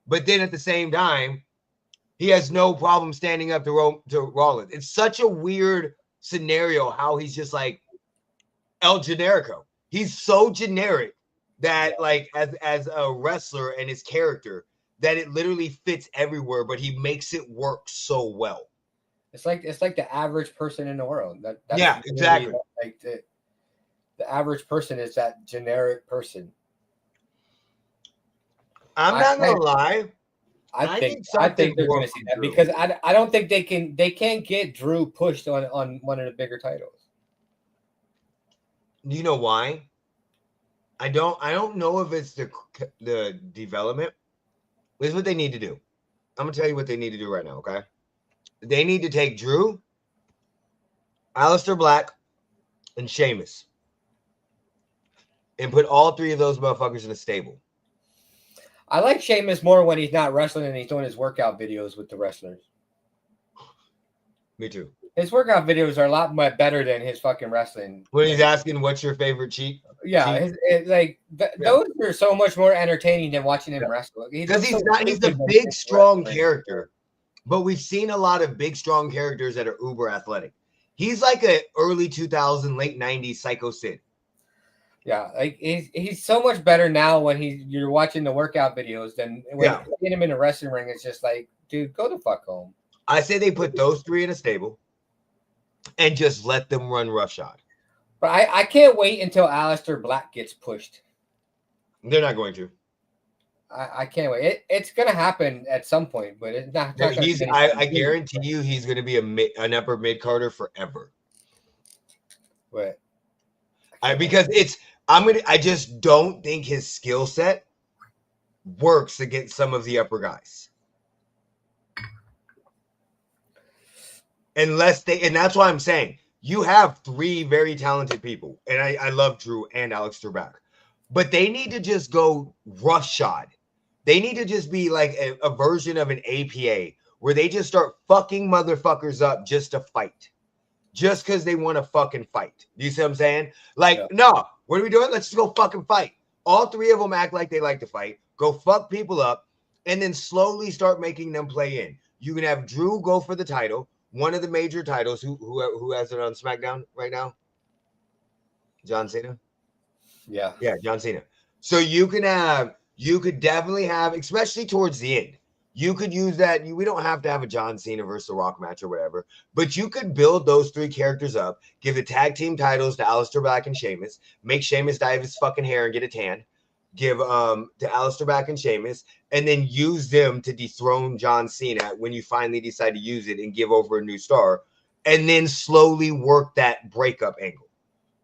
But then at the same time, he has no problem standing up to Rollins. It's such a weird scenario how he's just like El Generico. He's so generic that like as a wrestler and his character that it literally fits everywhere, but he makes it work so well. It's like the average person in the world. That's yeah, exactly. Like the average person is that generic person. I'm not gonna lie. I think they're going to see that because I don't think they can't get Drew pushed on one of the bigger titles. Do you know why? I don't know if it's the development. This is what they need to do. I'm gonna tell you what they need to do right now. Okay, they need to take Drew, Aleister Black, and Sheamus, and put all three of those motherfuckers in a stable. I like Sheamus more when he's not wrestling and he's doing his workout videos with the wrestlers. Me too. His workout videos are a lot better than his fucking wrestling. When he's asking, "What's your favorite cheat?" Yeah, those are so much more entertaining than watching him wrestle. Because he's a big, strong character. But we've seen a lot of big, strong characters that are uber athletic. He's like a early 2000s, late 90s Psycho Sid. Yeah, like he's so much better now when you're watching the workout videos than when you get him in a wrestling ring. It's just like, dude, go the fuck home. I say they put those three in a stable and just let them run roughshod. But I can't wait until Aleister Black gets pushed. They're not going to. I can't wait. It's going to happen at some point, but it's not. I guarantee you he's going to be an upper mid-carder forever. What? Because I just don't think his skill set works against some of the upper guys. unless they, and that's why I'm saying you have 3 very talented people, and I love Drew and Aleister Black, but they need to just go roughshod. They need to just be like a version of an APA where they just start fucking motherfuckers up just to fight, just because they want to fucking fight. You see what I'm saying? Like, no, what are we doing? Let's just go fucking fight. All 3 of them act like they like to fight, go fuck people up, and then slowly start making them play in. You can have Drew go for the title, one of the major titles. Who has it on SmackDown right now? John Cena? Yeah, John Cena. So you could definitely have, especially towards the end, you could use that. We don't have to have a John Cena versus The Rock match or whatever, but you could build those 3 characters up, give the tag team titles to Aleister Black and Sheamus, make Sheamus dye his fucking hair and get a tan, give to Aleister Black and Sheamus, and then use them to dethrone John Cena when you finally decide to use it and give over a new star, and then slowly work that breakup angle.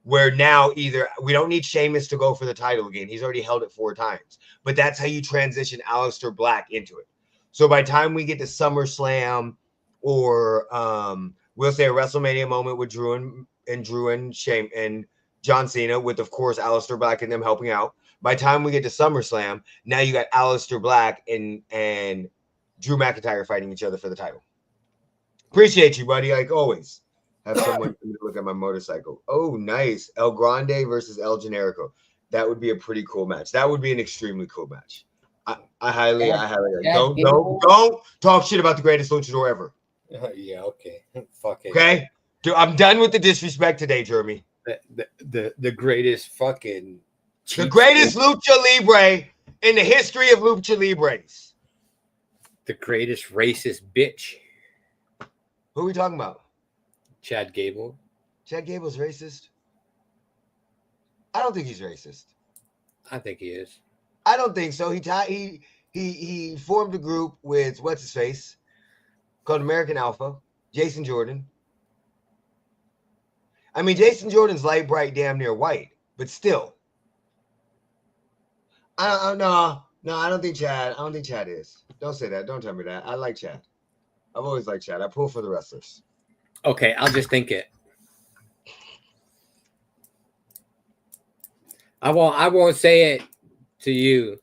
Where now either we don't need Sheamus to go for the title again. He's already held it 4 times. But that's how you transition Aleister Black into it. So by the time we get to SummerSlam or we'll say a WrestleMania moment with Drew and John Cena with, of course, Aleister Black and them helping out. By the time we get to SummerSlam, now you got Aleister Black and Drew McIntyre fighting each other for the title. Appreciate you, buddy, like always. Have someone look at my motorcycle. Oh, nice. El Grande versus El Generico. That would be a pretty cool match. That would be an extremely cool match. I highly don't talk shit about the greatest luchador ever. Yeah, okay. Fuck it. Okay? Dude, I'm done with the disrespect today, Jeremy. The greatest fucking the greatest lucha libre in the history of lucha libres. The greatest racist bitch. Who are we talking about? Chad Gable. Chad Gable's racist? I don't think he's racist. I think he is. I don't think so. He formed a group with what's his face called American Alpha, Jason Jordan. I mean, Jason Jordan's light, bright, damn near white, but still. No, I don't think Chad. I don't think Chad is. Don't say that. Don't tell me that. I like Chad. I've always liked Chad. I pull for the wrestlers. Okay, I'll just think it. I won't say it to you.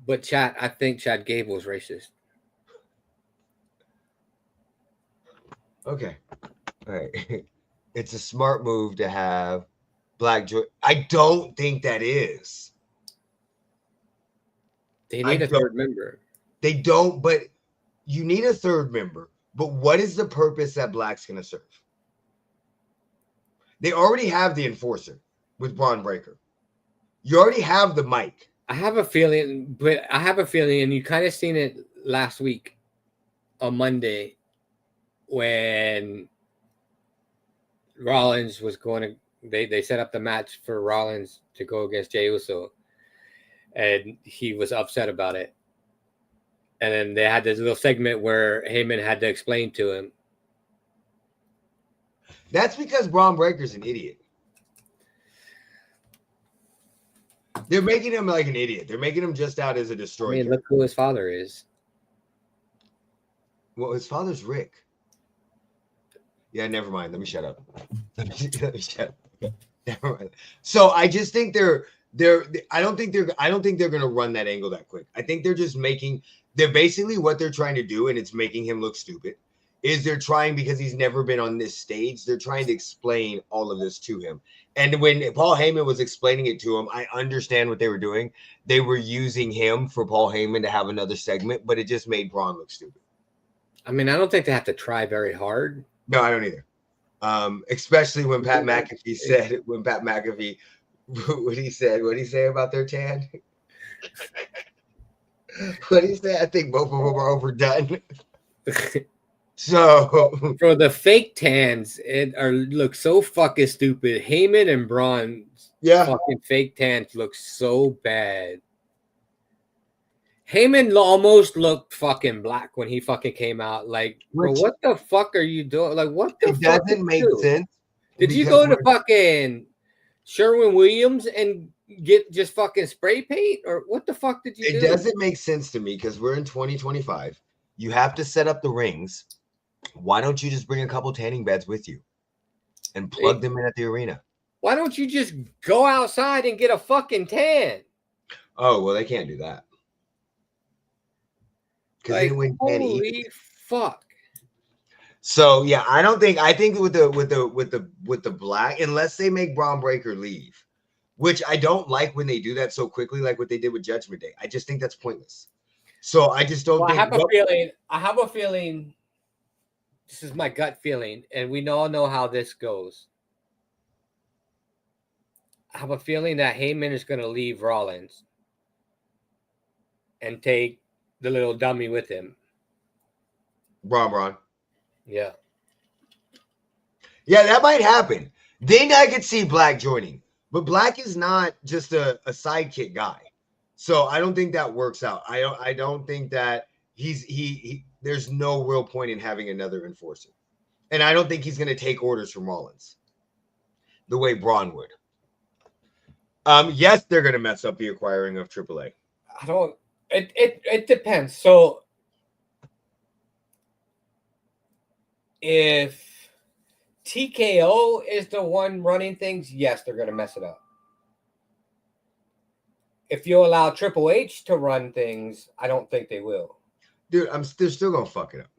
But I think Chad Gable is racist. Okay. All right. It's a smart move to have Black Joy. I don't think that is. They need a third member. They don't, but you need a third member. But what is the purpose that Black's going to serve? They already have the enforcer with Braun Breaker. You already have the mic. I have a feeling, and you kind of seen it last week on Monday when Rollins was going to, they set up the match for Rollins to go against Jey Uso, and he was upset about it. And then they had this little segment where Heyman had to explain to him. That's because Braun Breaker's an idiot. They're making him like an idiot. They're making him just out as a destroyer. I mean, look who his father is. Well, his father's Rick. Yeah, never mind. Let me shut up. Let me shut up. Never mind. So I just think I don't think they're gonna run that angle that quick. I think they're basically what they're trying to do, and it's making him look stupid. Is they're trying, because he's never been on this stage, they're trying to explain all of this to him. And when Paul Heyman was explaining it to him, I understand what they were doing. They were using him for Paul Heyman to have another segment, but it just made Braun look stupid. I mean, I don't think they have to try very hard. No, I don't either. Especially when Pat McAfee said, what he say about their tan? What he say? I think both of them are overdone. So for the fake tans, look so fucking stupid. Heyman and Braun, fucking fake tans look so bad. Heyman almost looked fucking black when he fucking came out. Like, bro, what the fuck are you doing? Like, what the fuck? It doesn't make sense. Did you go to fucking Sherwin-Williams and get just fucking spray paint, or what the fuck did you do? It doesn't make sense to me because we're in 2025. You have to set up the rings. Why don't you just bring a couple tanning beds with you and plug them in at the arena? Why don't you just go outside and get a fucking tan? Oh, well, they can't do that. Like, holy fuck. So yeah, I think with the black, unless they make Braun Breaker leave, which I don't like when they do that so quickly, like what they did with Judgment Day. I just think that's pointless. So I just don't think. I have a feeling. This is my gut feeling, and we all know how this goes. I have a feeling that Heyman is going to leave Rollins and take the little dummy with him. Braun. Yeah. Yeah, that might happen. Then I could see Black joining. But Black is not just a sidekick guy. So I don't think that works out. I don't think that he there's no real point in having another enforcer. And I don't think he's going to take orders from Rollins the way Braun would. Yes, they're going to mess up the acquiring of AAA. It depends. So if TKO is the one running things, yes, they're going to mess it up. If you allow Triple H to run things, I don't think they will. Dude, they're still going to fuck it up.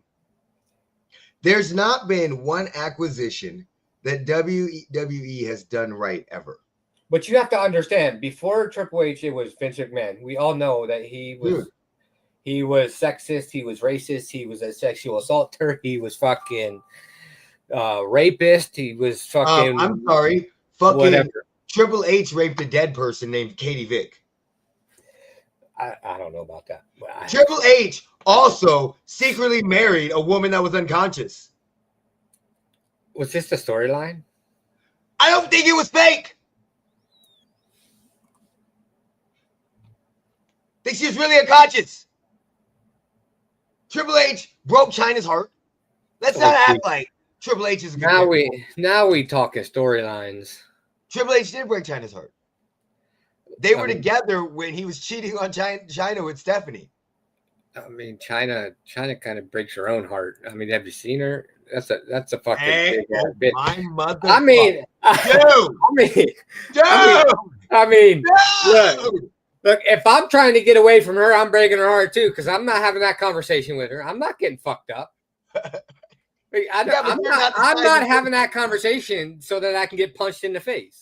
There's not been one acquisition that WWE has done right ever. But you have to understand, before Triple H, it was Vince McMahon. We all know that he was sexist, he was racist, he was a sexual assaulter, he was fucking rapist, he was fucking. I'm sorry, fucking whatever. Triple H raped a dead person named Katie Vick. I don't know about that. Triple H also secretly married a woman that was unconscious. Was this the storyline? I don't think it was fake. I think she was really unconscious. Triple H broke Chyna's heart. Let's not act like Triple H is a good now we talking storylines. Triple H did break Chyna's heart. They were together when he was cheating on Chyna with Stephanie. I mean, Chyna kind of breaks her own heart. I mean, have you seen her? That's a fucking big bitch. My mother. I mean, look, if I'm trying to get away from her, I'm breaking her heart too, because I'm not having that conversation with her. I'm not getting fucked up. I'm not having that conversation so that I can get punched in the face.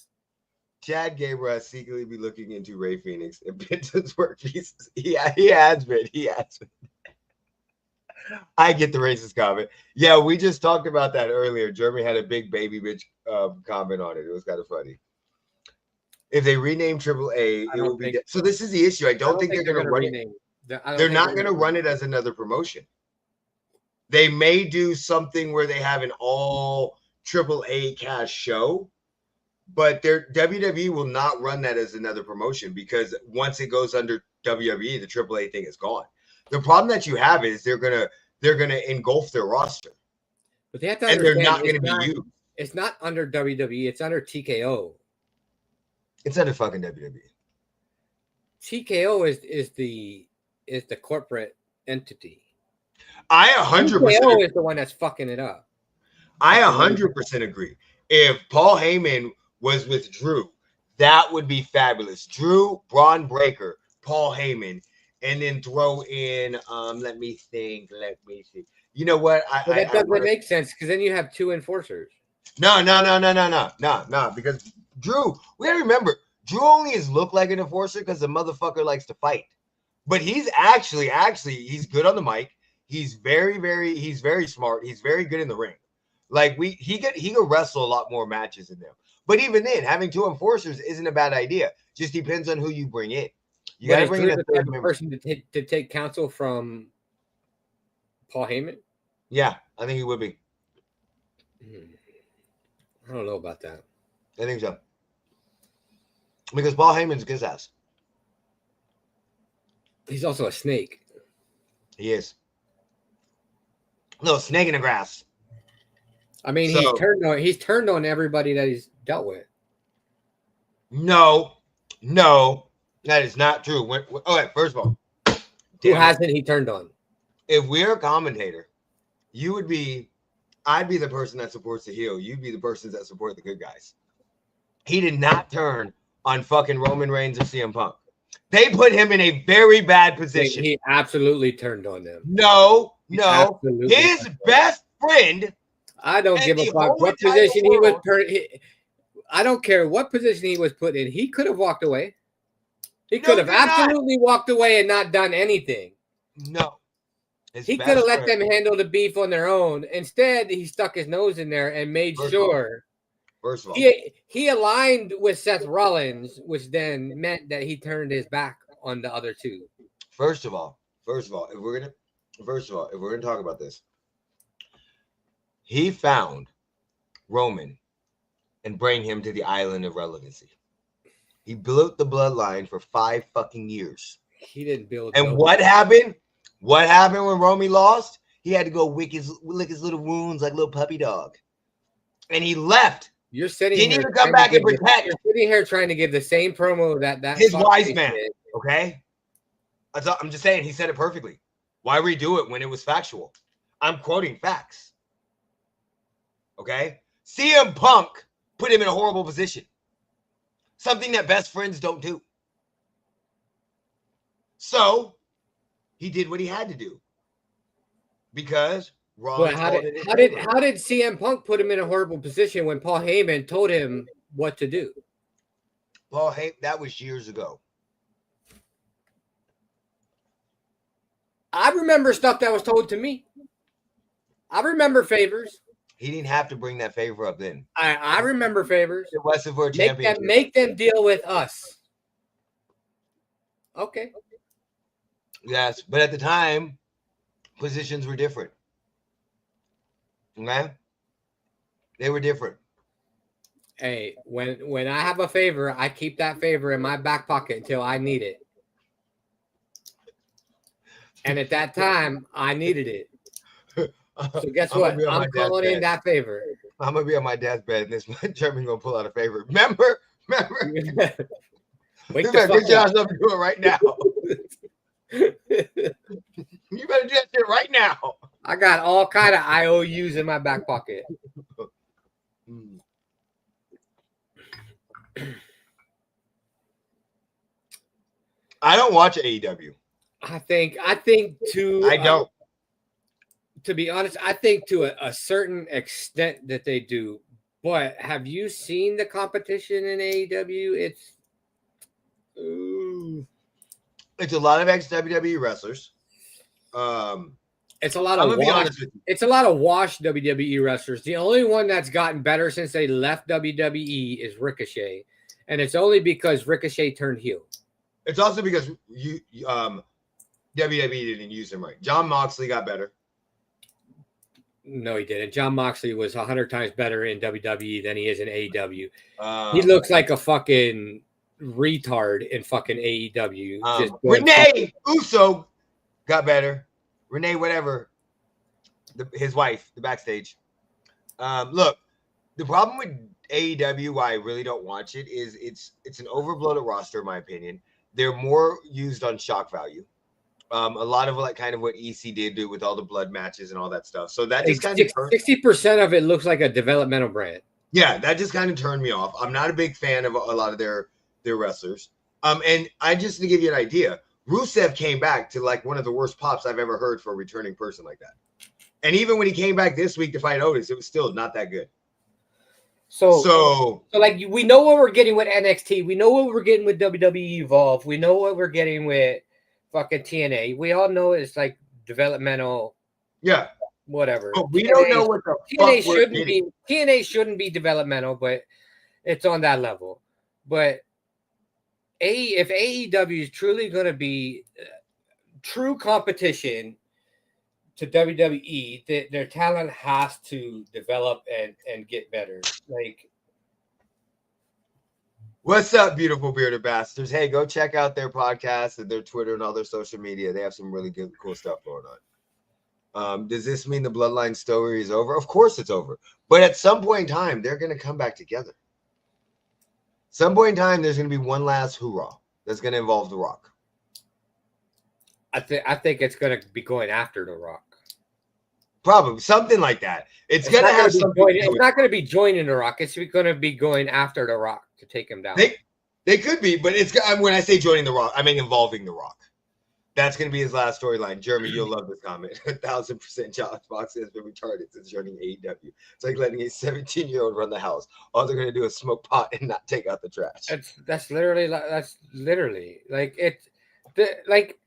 Chad Gabriel has secretly be looking into Ray Phoenix and Pinta's work pieces. He has been. I get the racist comment. Yeah, we just talked about that earlier. Jeremy had a big baby bitch comment on it. It was kind of funny. If they rename AAA, it will be. So this is the issue. I don't think they're going to run it. They're not going to run it as another promotion. They may do something where they have an all AAA cast show. But WWE will not run that as another promotion because once it goes under WWE, the AAA thing is gone. The problem that you have is they're gonna engulf their roster, but they have to they're not going to be used. It's not under WWE; it's under TKO. It's under fucking WWE. TKO is the corporate entity. I 100% TKO is the one that's fucking it up. I 100% agree. If Paul Heyman was with Drew, that would be fabulous. Drew, Braun Breaker, Paul Heyman, and then throw in let me see. You know what? That doesn't make sense because then you have two enforcers. No, because Drew, we gotta remember, Drew only has looked like an enforcer because the motherfucker likes to fight. But he's actually he's good on the mic. He's very smart. He's very good in the ring. Like he could wrestle a lot more matches than them. But even then, having two enforcers isn't a bad idea. Just depends on who you bring in. You got to bring in a third person to take counsel from Paul Heyman. Yeah, I think he would be. I don't know about that. I think so. Because Paul Heyman's kiss ass. He's also a snake. He is. Little snake in the grass. I mean, he's turned on everybody that he's dealt with. No, that is not true. Okay, first of all, who hasn't he turned on? if we're a commentator, I'd be the person that supports the heel. You'd be the person that support the good guys. He did not turn on fucking Roman Reigns or CM Punk. They put him in a very bad position. He absolutely turned on them. No. His best friend. I don't give a fuck what position he was. I don't care what position he was put in. He could have walked away. He could have absolutely walked away and not done anything. No. He could have let them handle the beef on their own. Instead, he stuck his nose in there and made sure. First of all, he aligned with Seth Rollins, which then meant that he turned his back on the other two. First of all, if we're gonna talk about this, he found Roman and bring him to the island of relevancy. He built the bloodline for 5 fucking years. He didn't build. And what happened? What happened when Romy lost? He had to go lick his little wounds like a little puppy dog, and he left. You're sitting. Didn't even come back and protect. You're sitting here trying to give the same promo that his wise man. Did. Okay, I'm just saying he said it perfectly. Why redo it when it was factual? I'm quoting facts. Okay, CM Punk put him in a horrible position. Something that best friends don't do. So he did what he had to do because Raw. How did CM Punk put him in a horrible position when Paul Heyman told him what to do? Paul Heyman, that was years ago. I remember stuff that was told to me. I remember favors. He didn't have to bring that favor up then. I remember favors. It wasn't for a championship. Make them deal with us. Okay. Yes, but at the time, positions were different. Okay? They were different. Hey, when I have a favor, I keep that favor in my back pocket until I need it. And at that time, I needed it. So guess what? I'm calling in that favor. I'm gonna be on my dad's bed, and this German gonna pull out a favor. Remember? Wake the get your ass up and do it right now. You better do that shit right now. I got all kind of IOUs in my back pocket. I don't watch AEW. I think to be honest, I think to a certain extent that they do. But have you seen the competition in AEW? It's a lot of ex-WWE wrestlers. It's a lot of washed WWE wrestlers. The only one that's gotten better since they left WWE is Ricochet, and it's only because Ricochet turned heel. It's also because WWE didn't use him right. Jon Moxley got better. No, he didn't. Jon Moxley was 100 times better in WWE than he is in AEW. He looks like a fucking retard in fucking AEW. Renee Uso got better. Renee, whatever. His wife, the backstage. Look, the problem with AEW, why I really don't watch it, is it's an overbloated roster, in my opinion. They're more used on shock value. A lot of like kind of what EC did do with all the blood matches and all that stuff. So that just kind of 60% of it looks like a developmental brand. Yeah, that just kind of turned me off. I'm not a big fan of a lot of their wrestlers. And I just to give you an idea, Rusev came back to like one of the worst pops I've ever heard for a returning person like that. And even when he came back this week to fight Otis, it was still not that good. So like we know what we're getting with NXT. We know what we're getting with WWE Evolve. We know what we're getting with fucking TNA. We all know it's like developmental. Yeah. Whatever. But we don't know what the TNA fuck shouldn't be. TNA shouldn't be developmental, but it's on that level. But if AEW is truly going to be true competition to WWE, their talent has to develop and get better. Like, what's up, beautiful bearded bastards? Hey, go check out their podcast and their Twitter and all their social media. They have some really good, cool stuff going on. Does this mean the Bloodline story is over? Of course it's over. But at some point in time, they're going to come back together. Some point in time, there's going to be one last hoorah that's going to involve The Rock. I think it's gonna be going after The Rock. Probably something like that. It's gonna have some. It's not gonna be joining The Rock. It's gonna be going after The Rock to take him down. They could be, but it's when I say joining The Rock, I mean involving The Rock. That's going to be his last storyline. Jeremy, you'll love this comment. 1,000% Josh Fox has been retarded since joining AEW. It's like letting a 17-year-old run the house. All they're going to do is smoke pot and not take out the trash. That's literally like it. Like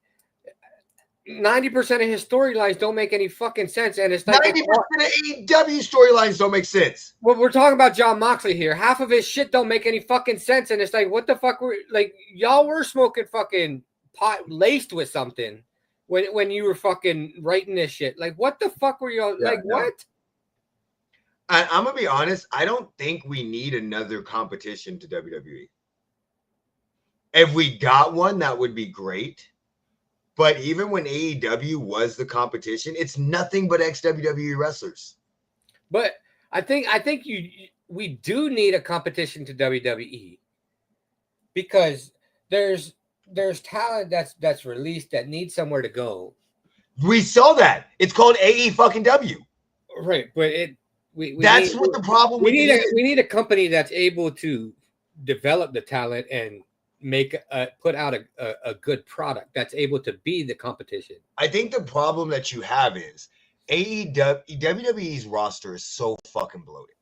90% of his storylines don't make any fucking sense, and it's like 90% of AEW storylines don't make sense. Well, we're talking about John Moxley here. Half of his shit don't make any fucking sense, and it's like, what the fuck? Y'all were smoking fucking pot laced with something when you were fucking writing this shit. Like, what the fuck were y'all what? I'm gonna be honest. I don't think we need another competition to WWE. If we got one, that would be great. But even when AEW was the competition, it's nothing but ex-WWE wrestlers. But I think we do need a competition to WWE because there's talent that's released that needs somewhere to go. We saw that. It's called AE fucking W. Right, but that's what the problem. We need a company that's able to develop the talent and put out a good product that's able to be the competition. I think the problem that you have is WWE's roster is so fucking bloated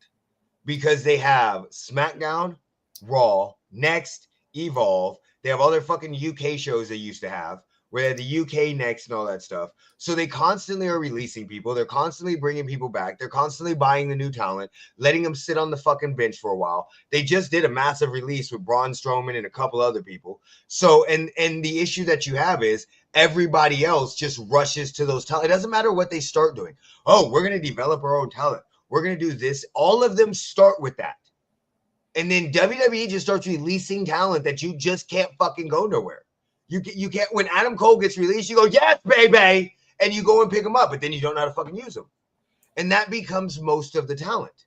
because they have SmackDown, Raw, Next, Evolve. They have all their fucking UK shows they used to have, where they had the UK Next and all that stuff. So they constantly are releasing people. They're constantly bringing people back. They're constantly buying the new talent, letting them sit on the fucking bench for a while. They just did a massive release with Braun Strowman and a couple other people. So, and the issue that you have is everybody else just rushes to those talent. It doesn't matter what they start doing. Oh, we're going to develop our own talent. We're going to do this. All of them start with that. And then WWE just starts releasing talent that you just can't fucking go nowhere. You can't. When Adam Cole gets released, you go, yes, baby, and you go and pick him up, but then you don't know how to fucking use him, and that becomes most of the talent.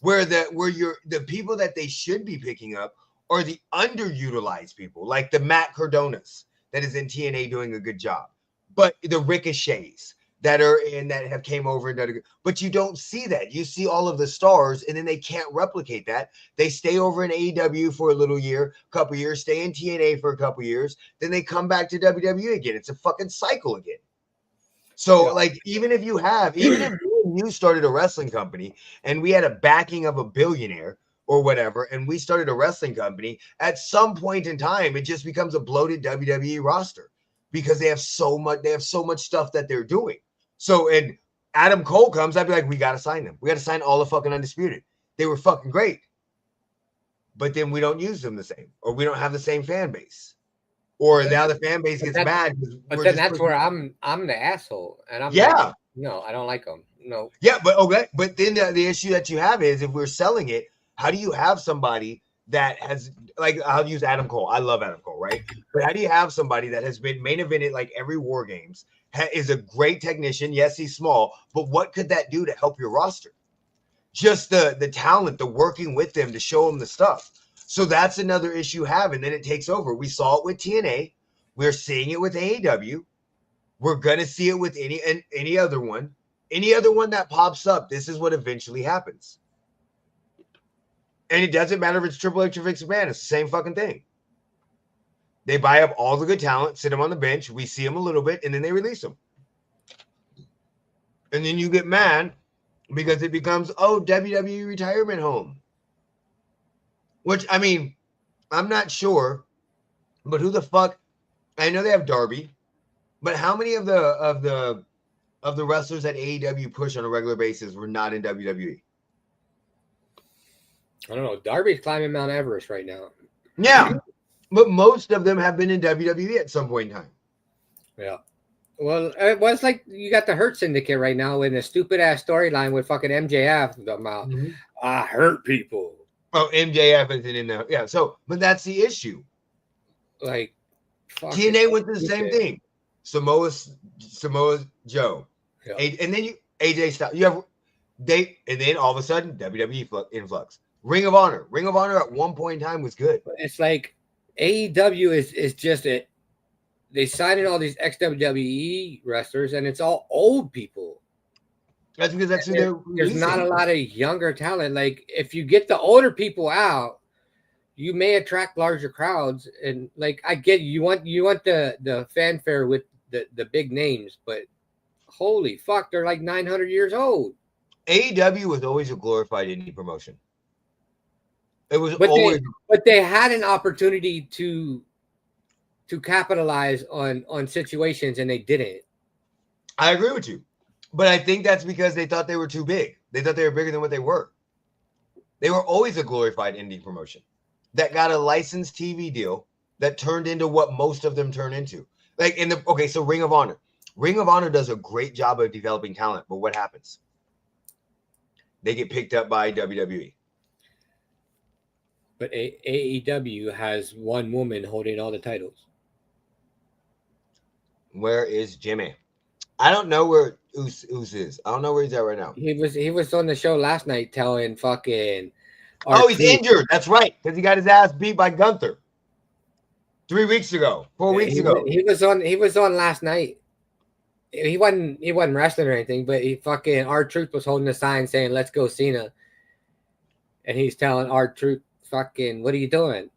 Where the people that they should be picking up are the underutilized people, like the Matt Cardonas that is in TNA doing a good job, but the Ricochets that are in that have came over and done a good. But you don't see that. You see all of the stars, and then they can't replicate that. They stay over in AEW for a little year, couple years, stay in TNA for a couple years, then they come back to WWE again. It's a fucking cycle again. So, like, even if you started a wrestling company and we had a backing of a billionaire or whatever, and we started a wrestling company, at some point in time, it just becomes a bloated WWE roster because they have so much stuff that they're doing. So, and Adam Cole comes, I'd be like, we got to sign them. We got to sign all the fucking Undisputed. They were fucking great. But then we don't use them the same, or we don't have the same fan base. Or now the fan base gets mad. But then that's where I'm the asshole. And I'm like, no, I don't like them. No. Yeah, but okay. But then the issue that you have is if we're selling it, how do you have somebody that has, like, I'll use Adam Cole. I love Adam Cole, right? But how do you have somebody that has been main evented like every War Games, is a great technician? Yes, he's small, but what could that do to help your roster? Just the talent, the working with them to show them the stuff. So that's another issue you have, and then it takes over. We saw it with TNA. We're seeing it with AEW. We're going to see it with any other one. Any other one that pops up, this is what eventually happens. And it doesn't matter if it's Triple H or Vince McMahon. It's the same fucking thing. They buy up all the good talent, sit them on the bench. We see them a little bit, and then they release them. And then you get mad because it becomes, WWE retirement home. Which, I mean, I'm not sure, but who the fuck? I know they have Darby, but how many of the wrestlers that AEW push on a regular basis were not in WWE? I don't know. Darby's climbing Mount Everest right now. Yeah, but most of them have been in WWE at some point in time. Yeah. Well, it was like you got the Hurt Syndicate right now in a stupid ass storyline with fucking MJF about I hurt people. Oh, MJF isn't in there. Yeah, so, but that's the issue. Like, TNA went through the same thing. Samoa Joe. Yeah. And then AJ Styles. You have and then all of a sudden, WWE influx. Ring of Honor. Ring of Honor at one point in time was good. It's like AEW is just they signed all these ex-WWE wrestlers, and it's all old people. That's because that's who they're There's not a lot of younger talent. Like, if you get the older people out, you may attract larger crowds. And like, I get you want the fanfare with the big names, but holy fuck, they're like 900 years old. AEW was always a glorified indie promotion. It was but they had an opportunity to capitalize on situations, and they didn't. I agree with you. But I think that's because they thought they were too big. They thought they were bigger than what they were. They were always a glorified indie promotion that got a licensed TV deal that turned into what most of them turn into. Like so Ring of Honor. Ring of Honor does a great job of developing talent, but what happens? They get picked up by WWE. But AEW has one woman holding all the titles. Where is Jimmy? I don't know where Uce is. I don't know where he's at right now. He was on the show last night telling fucking. He's injured. That's right, because he got his ass beat by Gunther 3 weeks ago, 4 weeks ago. He was on last night. He wasn't wrestling or anything, but R-Truth was holding a sign saying "Let's go Cena," and he's telling R-Truth, "Fucking, what are you doing?"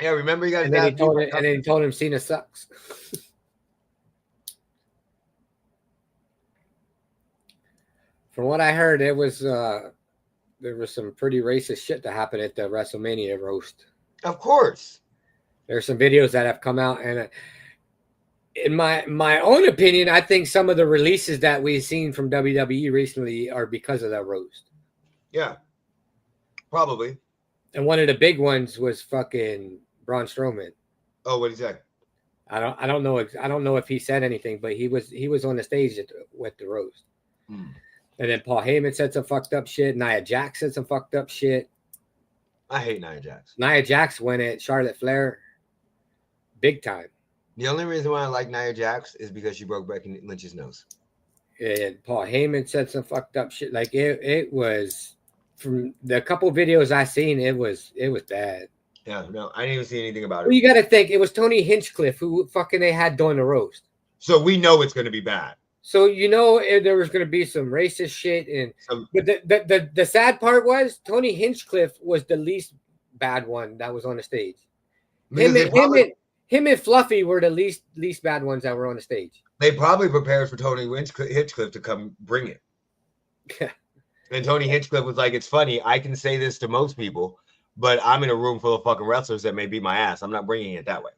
Yeah, remember you guys. And then he told him Cena sucks. From what I heard, there was some pretty racist shit that happened at the WrestleMania roast. Of course, there's some videos that have come out, and in my own opinion, I think some of the releases that we've seen from WWE recently are because of that roast. Yeah, probably. And one of the big ones was fucking Braun Strowman. Oh, what did he say? I don't know if he said anything, but he was on the stage with the roast. And then Paul Heyman said some fucked up shit. Nia Jax said some fucked up shit. I hate Nia Jax. Nia Jax went at Charlotte Flair big time. The only reason why I like Nia Jax is because she broke Becky Lynch's nose. And Paul Heyman said some fucked up shit. Like it was, from the couple videos I seen, it was bad. Yeah, no, I didn't even see anything about it. Well, you got to think it was Tony Hinchcliffe who fucking they had doing the roast. So we know it's going to be bad. So there was going to be some racist shit, but the sad part was Tony Hinchcliffe was the least bad one that was on the stage. Him and Fluffy were the least bad ones that were on the stage. They probably prepared for Tony Hinchcliffe to come bring it. And Tony Hinchcliffe was like, "It's funny, I can say this to most people, but I'm in a room full of fucking wrestlers that may beat my ass. I'm not bringing it that way."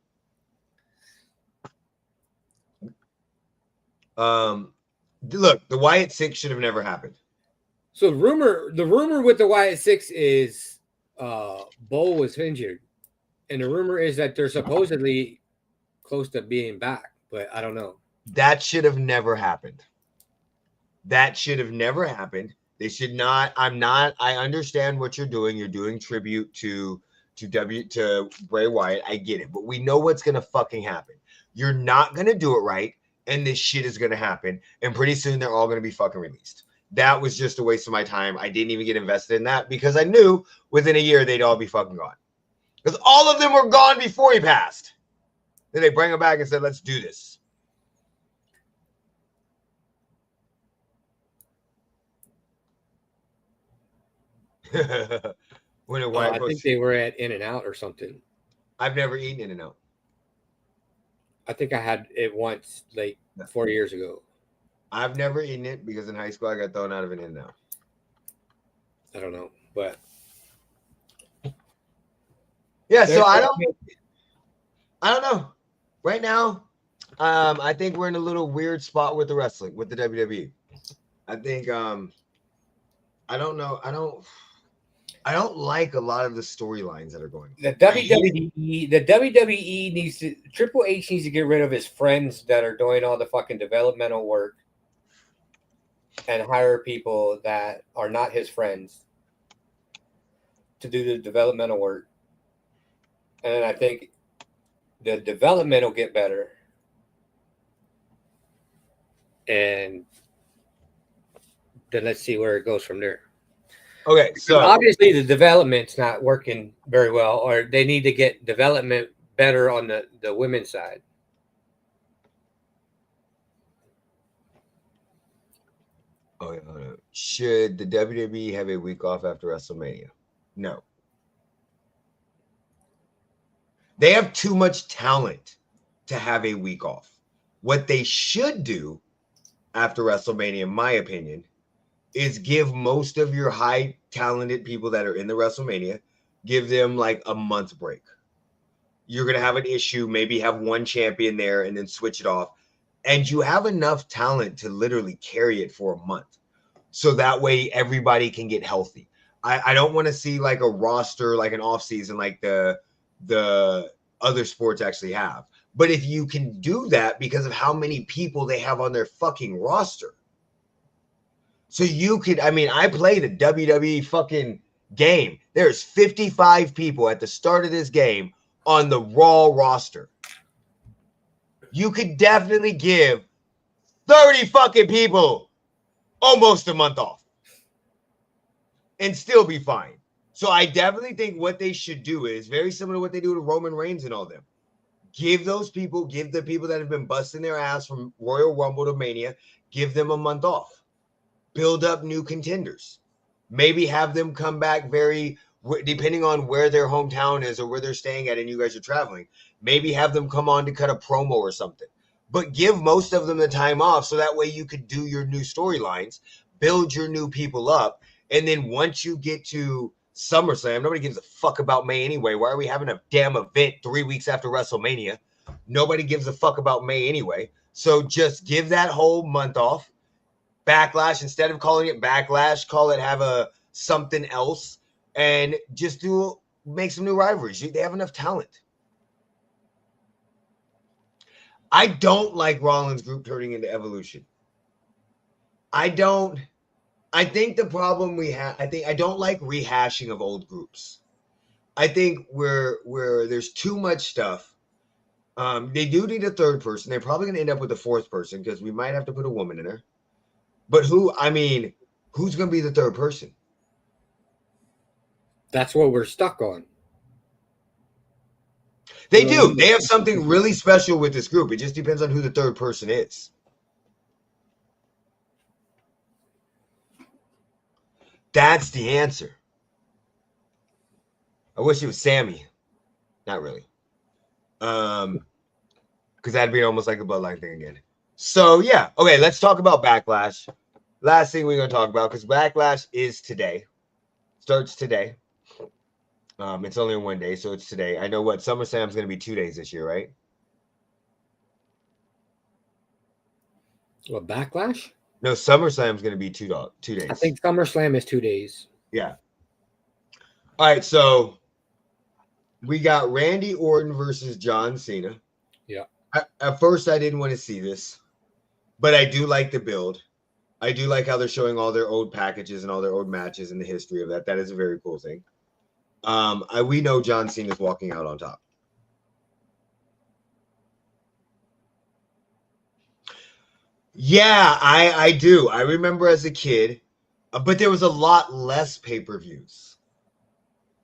Look, the Wyatt Six should have never happened. So the rumor with the Wyatt Six is Bo was injured, and the rumor is that they're supposedly close to being back, but I don't know. That should have never happened. That should have never happened. They should not. I understand what you're doing. You're doing tribute to Bray Wyatt. I get it, but we know what's gonna fucking happen. You're not gonna do it right. And this shit is going to happen. And pretty soon they're all going to be fucking released. That was just a waste of my time. I didn't even get invested in that because I knew within a year they'd all be fucking gone. Because all of them were gone before he passed. Then they bring him back and said, "Let's do this." I think they were at In-N-Out or something. I've never eaten In-N-Out. I think I had it once, like 4 years ago. I've never eaten it because in high school I got thrown out of an In-N-Out. I don't know, but yeah. So I don't know. Right now, I think we're in a little weird spot with the wrestling, with the WWE. I think I don't know. I don't like a lot of the storylines that are going on. The WWE needs to, Triple H needs to get rid of his friends that are doing all the fucking developmental work and hire people that are not his friends to do the developmental work. And then I think the development will get better. And then let's see where it goes from there. Okay, so obviously the development's not working very well, or they need to get development better on the women's side. Oh, yeah, should the WWE have a week off after WrestleMania? No. They have too much talent to have a week off. What they should do after WrestleMania, in my opinion, is give most of your high talented people that are in the WrestleMania, give them like a month break. You're going to have an issue, maybe have one champion there and then switch it off. And you have enough talent to literally carry it for a month. So that way everybody can get healthy. I don't want to see like a roster, like an off season, like the other sports actually have. But if you can do that because of how many people they have on their fucking roster. So you could, I mean, I played a WWE fucking game. There's 55 people at the start of this game on the Raw roster. You could definitely give 30 fucking people almost a month off and still be fine. So I definitely think what they should do is very similar to what they do to Roman Reigns and all them. Give those people, give the people that have been busting their ass from Royal Rumble to Mania, give them a month off. Build up new contenders. Maybe have them come back depending on where their hometown is or where they're staying at and you guys are traveling. Maybe have them come on to cut a promo or something. But give most of them the time off so that way you could do your new storylines, build your new people up, and then once you get to SummerSlam, nobody gives a fuck about May anyway. Why are we having a damn event 3 weeks after WrestleMania? Nobody gives a fuck about May anyway. So just give that whole month off. Backlash, instead of calling it Backlash, call it have a something else, and just make some new rivalries. They have enough talent. I don't like Rollins' group turning into Evolution. I think the problem we have, I don't like rehashing of old groups. I think where there's too much stuff. They do need a third person. They're probably going to end up with a fourth person because we might have to put a woman in there. But who's going to be the third person? That's what we're stuck on. They do. They have something really special with this group. It just depends on who the third person is. That's the answer. I wish it was Sammy. Not really. Because that'd be almost like a bloodline thing again. So, yeah. Okay, let's talk about Backlash. Last thing we're going to talk about, because Backlash is today. Starts today. It's only one day, so it's today. I know what SummerSlam's going to be 2 days this year, right? What, Backlash? No, SummerSlam's going to be 2 days. I think SummerSlam is 2 days. Yeah. All right, so we got Randy Orton versus John Cena. Yeah. At first, I didn't want to see this, but I do like the build. I do like how they're showing all their old packages and all their old matches and the history of that. That is a very cool thing. We know John Cena's walking out on top. Yeah, I do. I remember as a kid, but there was a lot less pay-per-views.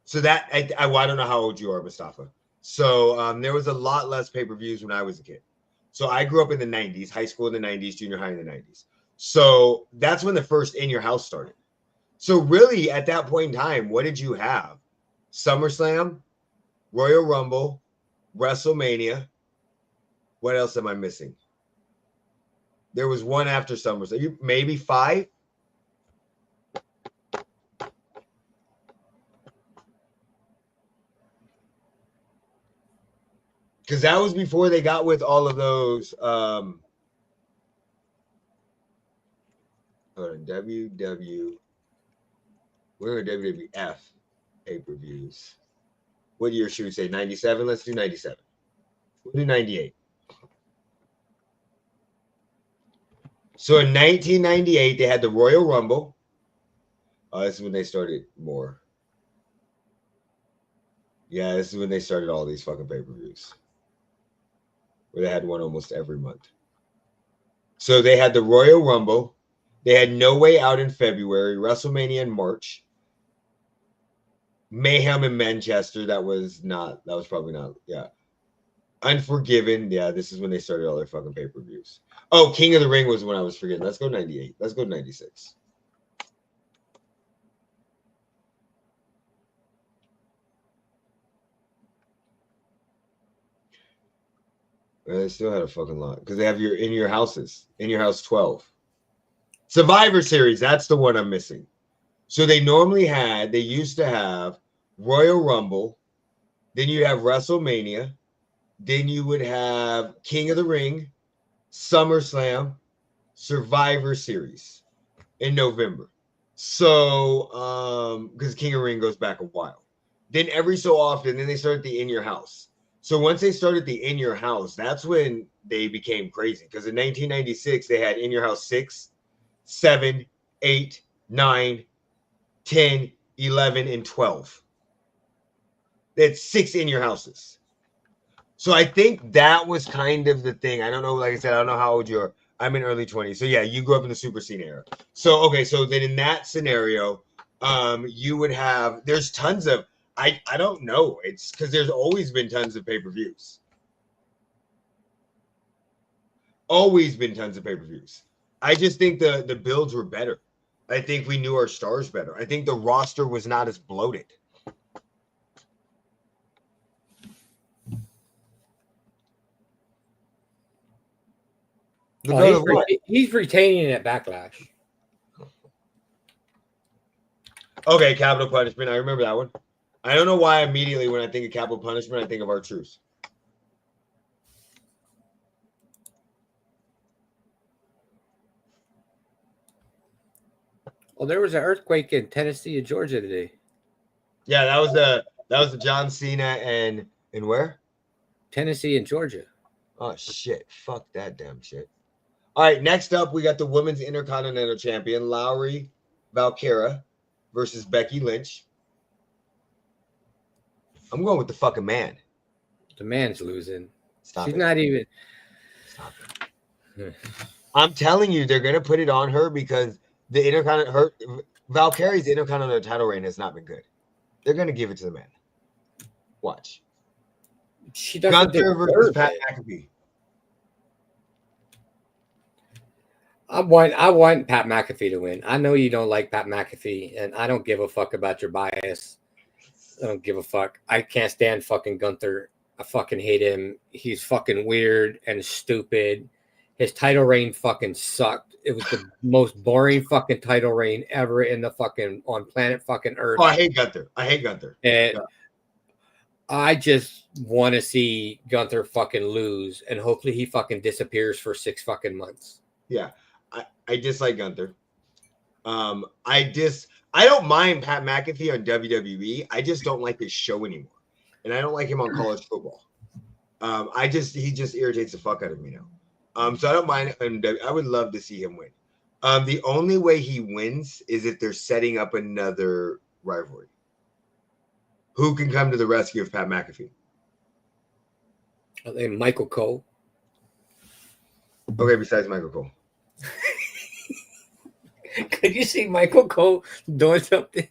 So that I don't know how old you are, Mustafa. So there was a lot less pay-per-views when I was a kid. So I grew up in the 90s, high school in the 90s, junior high in the 90s. So that's when the first In Your House started. So really, at that point in time, what did you have? SummerSlam, Royal Rumble, WrestleMania. What else am I missing? There was one after SummerSlam. Maybe 5? Because that was before they got with all of those WWF pay-per-views. What year should we say? 97? Let's do 97. We'll do 98. So in 1998, they had the Royal Rumble. This is when they started more. Yeah, this is when they started all these fucking pay-per-views. Where they had one almost every month. So they had the Royal Rumble. They had No Way Out in February, WrestleMania in March, Mayhem in Manchester. That was probably not, yeah. Unforgiven. Yeah, this is when they started all their fucking pay-per-views. Oh, King of the Ring was when I was forgetting. Let's go 98. Let's go 96. They still had a fucking lot because they have your In Your Houses. In Your House 12. Survivor Series. That's the one I'm missing. So they used to have Royal Rumble. Then you have WrestleMania. Then you would have King of the Ring, SummerSlam, Survivor Series in November. So, because King of the Ring goes back a while. Then every so often, then they start the In Your House. So once they started the In Your House, that's when they became crazy. Because in 1996, they had In Your House 6, 7, 8, 9, 10, 11, and 12. They had 6 In Your Houses. So I think that was kind of the thing. I don't know, like I said, I don't know how old you are. I'm in early 20s. So yeah, you grew up in the Super Scene era. So, okay, so then in that scenario, you would have, there's tons of, I don't know. It's because there's always been tons of pay-per-views. Always been tons of pay-per-views. I just think the builds were better. I think we knew our stars better. I think the roster was not as bloated. He's retaining at Backlash. Okay, Capital Punishment. I remember that one. I don't know why immediately when I think of Capital Punishment, I think of R-Truth. Well, there was an earthquake in Tennessee and Georgia today. Yeah, that was the John Cena and where? Tennessee and Georgia. Oh shit! Fuck that damn shit. All right, next up we got the Women's Intercontinental Champion Lowry Valkyra versus Becky Lynch. I'm going with the fucking man. The man's losing. Stop She's it. not even. Stop it. I'm telling you, they're gonna put it on her because the Valkyria's Intercontinental title reign has not been good. They're gonna give it to the man. Watch. She doesn't Gunther versus Pat McAfee. I want Pat McAfee to win. I know you don't like Pat McAfee, and I don't give a fuck about your bias. I don't give a fuck. I can't stand fucking Gunther. I fucking hate him. He's fucking weird and stupid. His title reign fucking sucked. It was the most boring fucking title reign ever in the fucking on planet fucking Earth. Oh, I hate Gunther. And yeah. I just want to see Gunther fucking lose, and hopefully he fucking disappears for 6 fucking months. Yeah, I dislike Gunther. I don't mind Pat McAfee on WWE. I just don't like his show anymore, and I don't like him on college football. He just irritates the fuck out of me now. So I don't mind him. I would love to see him win. The only way he wins is if they're setting up another rivalry. Who can come to the rescue of Pat McAfee? I think Michael Cole. Okay, besides Michael Cole. Could you see Michael Cole doing something?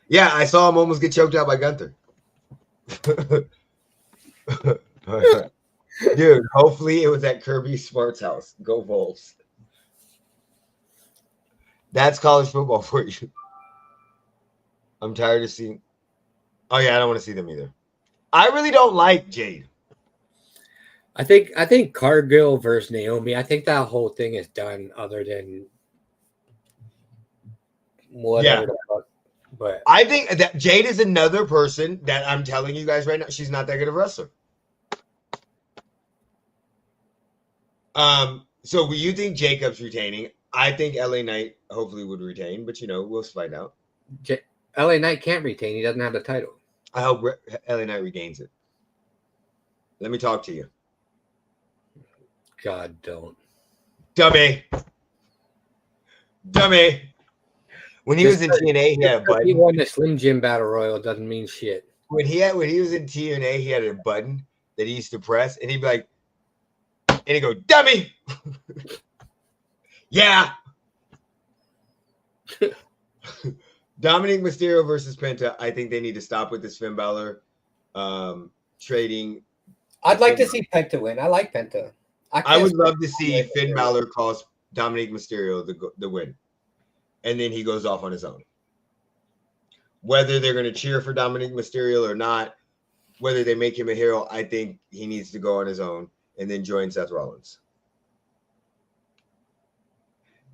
Yeah, I saw him almost get choked out by Gunther. Dude, hopefully it was at Kirby Smart's house. Go Bulls. That's college football for you. I'm tired of seeing. Oh yeah, I don't want to see them either. I really don't like Jade. I think Cargill versus Naomi. I think that whole thing is done. Other than whatever. Yeah. But I think that Jade is another person that I'm telling you guys right now. She's not that good of a wrestler. So you think Jacob's retaining? I think LA Knight hopefully would retain, but we'll find out. LA Knight can't retain. He doesn't have the title. I hope LA Knight regains it. Let me talk to you. God, don't. Dummy. When he was in TNA, he had a button. He won the Slim Jim Battle Royal. Doesn't mean shit. When he was in TNA, he had a button that he used to press, and he'd be like, and he'd go, dummy. Yeah. Dominic Mysterio versus Penta. I think they need to stop with this Finn Balor trading I'd like to see Penta win. I like Penta. I would love to see Finn Balor cost Dominic Mysterio the win, and then he goes off on his own. Whether they're going to cheer for Dominic Mysterio or not, whether they make him a hero, I think he needs to go on his own and then join Seth Rollins.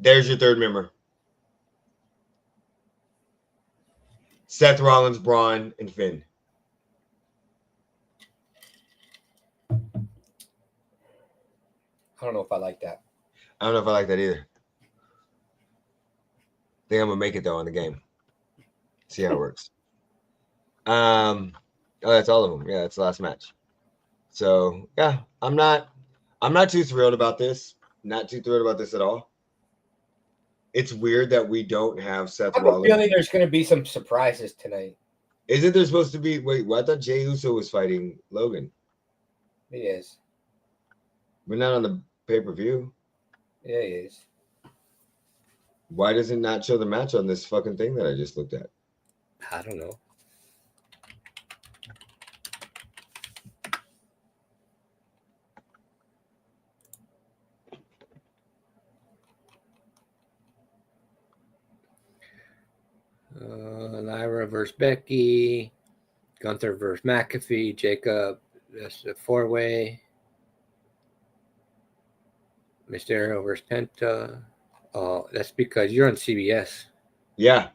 There's your third member. Seth Rollins, Braun, and Finn. I don't know if I like that. I don't know if I like that either. I think I'm going to make it, though, on the game. See how it works. Oh, that's all of them. Yeah, that's the last match. So, yeah, I'm not too thrilled about this. Not too thrilled about this at all. It's weird that we don't have Seth Rollins. I have a feeling there's going to be some surprises tonight. Isn't there supposed to be? Wait, I thought Jey Uso was fighting Logan. He is. We're not on the pay-per-view. Yeah, he is. Why does it not show the match on this fucking thing that I just looked at? I don't know. Lyra versus Becky, Gunther versus McAfee, Jacob, that's the four-way. Mysterio versus Penta. Oh, that's because you're on CBS. Yeah.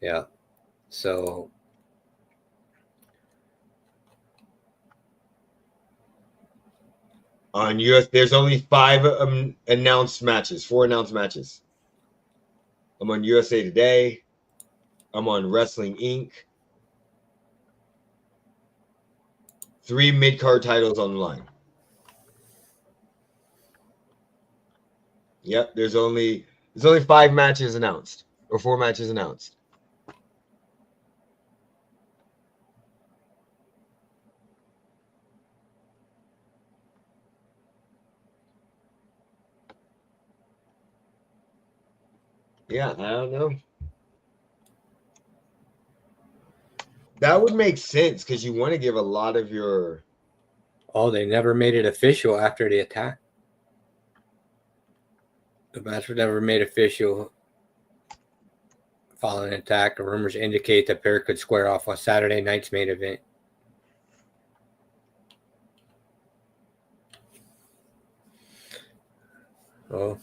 Yeah. So on US, there's only 5 announced matches, 4 announced matches. I'm on USA Today. I'm on Wrestling Inc. 3 mid-card titles on the line. Yep, there's only 5 matches announced, or 4 matches announced. Yeah, I don't know. That would make sense because you want to give a lot of your. Oh, they never made it official after the attack. The match was never made official following an attack. The rumors indicate the pair could square off on Saturday night's main event. Oh.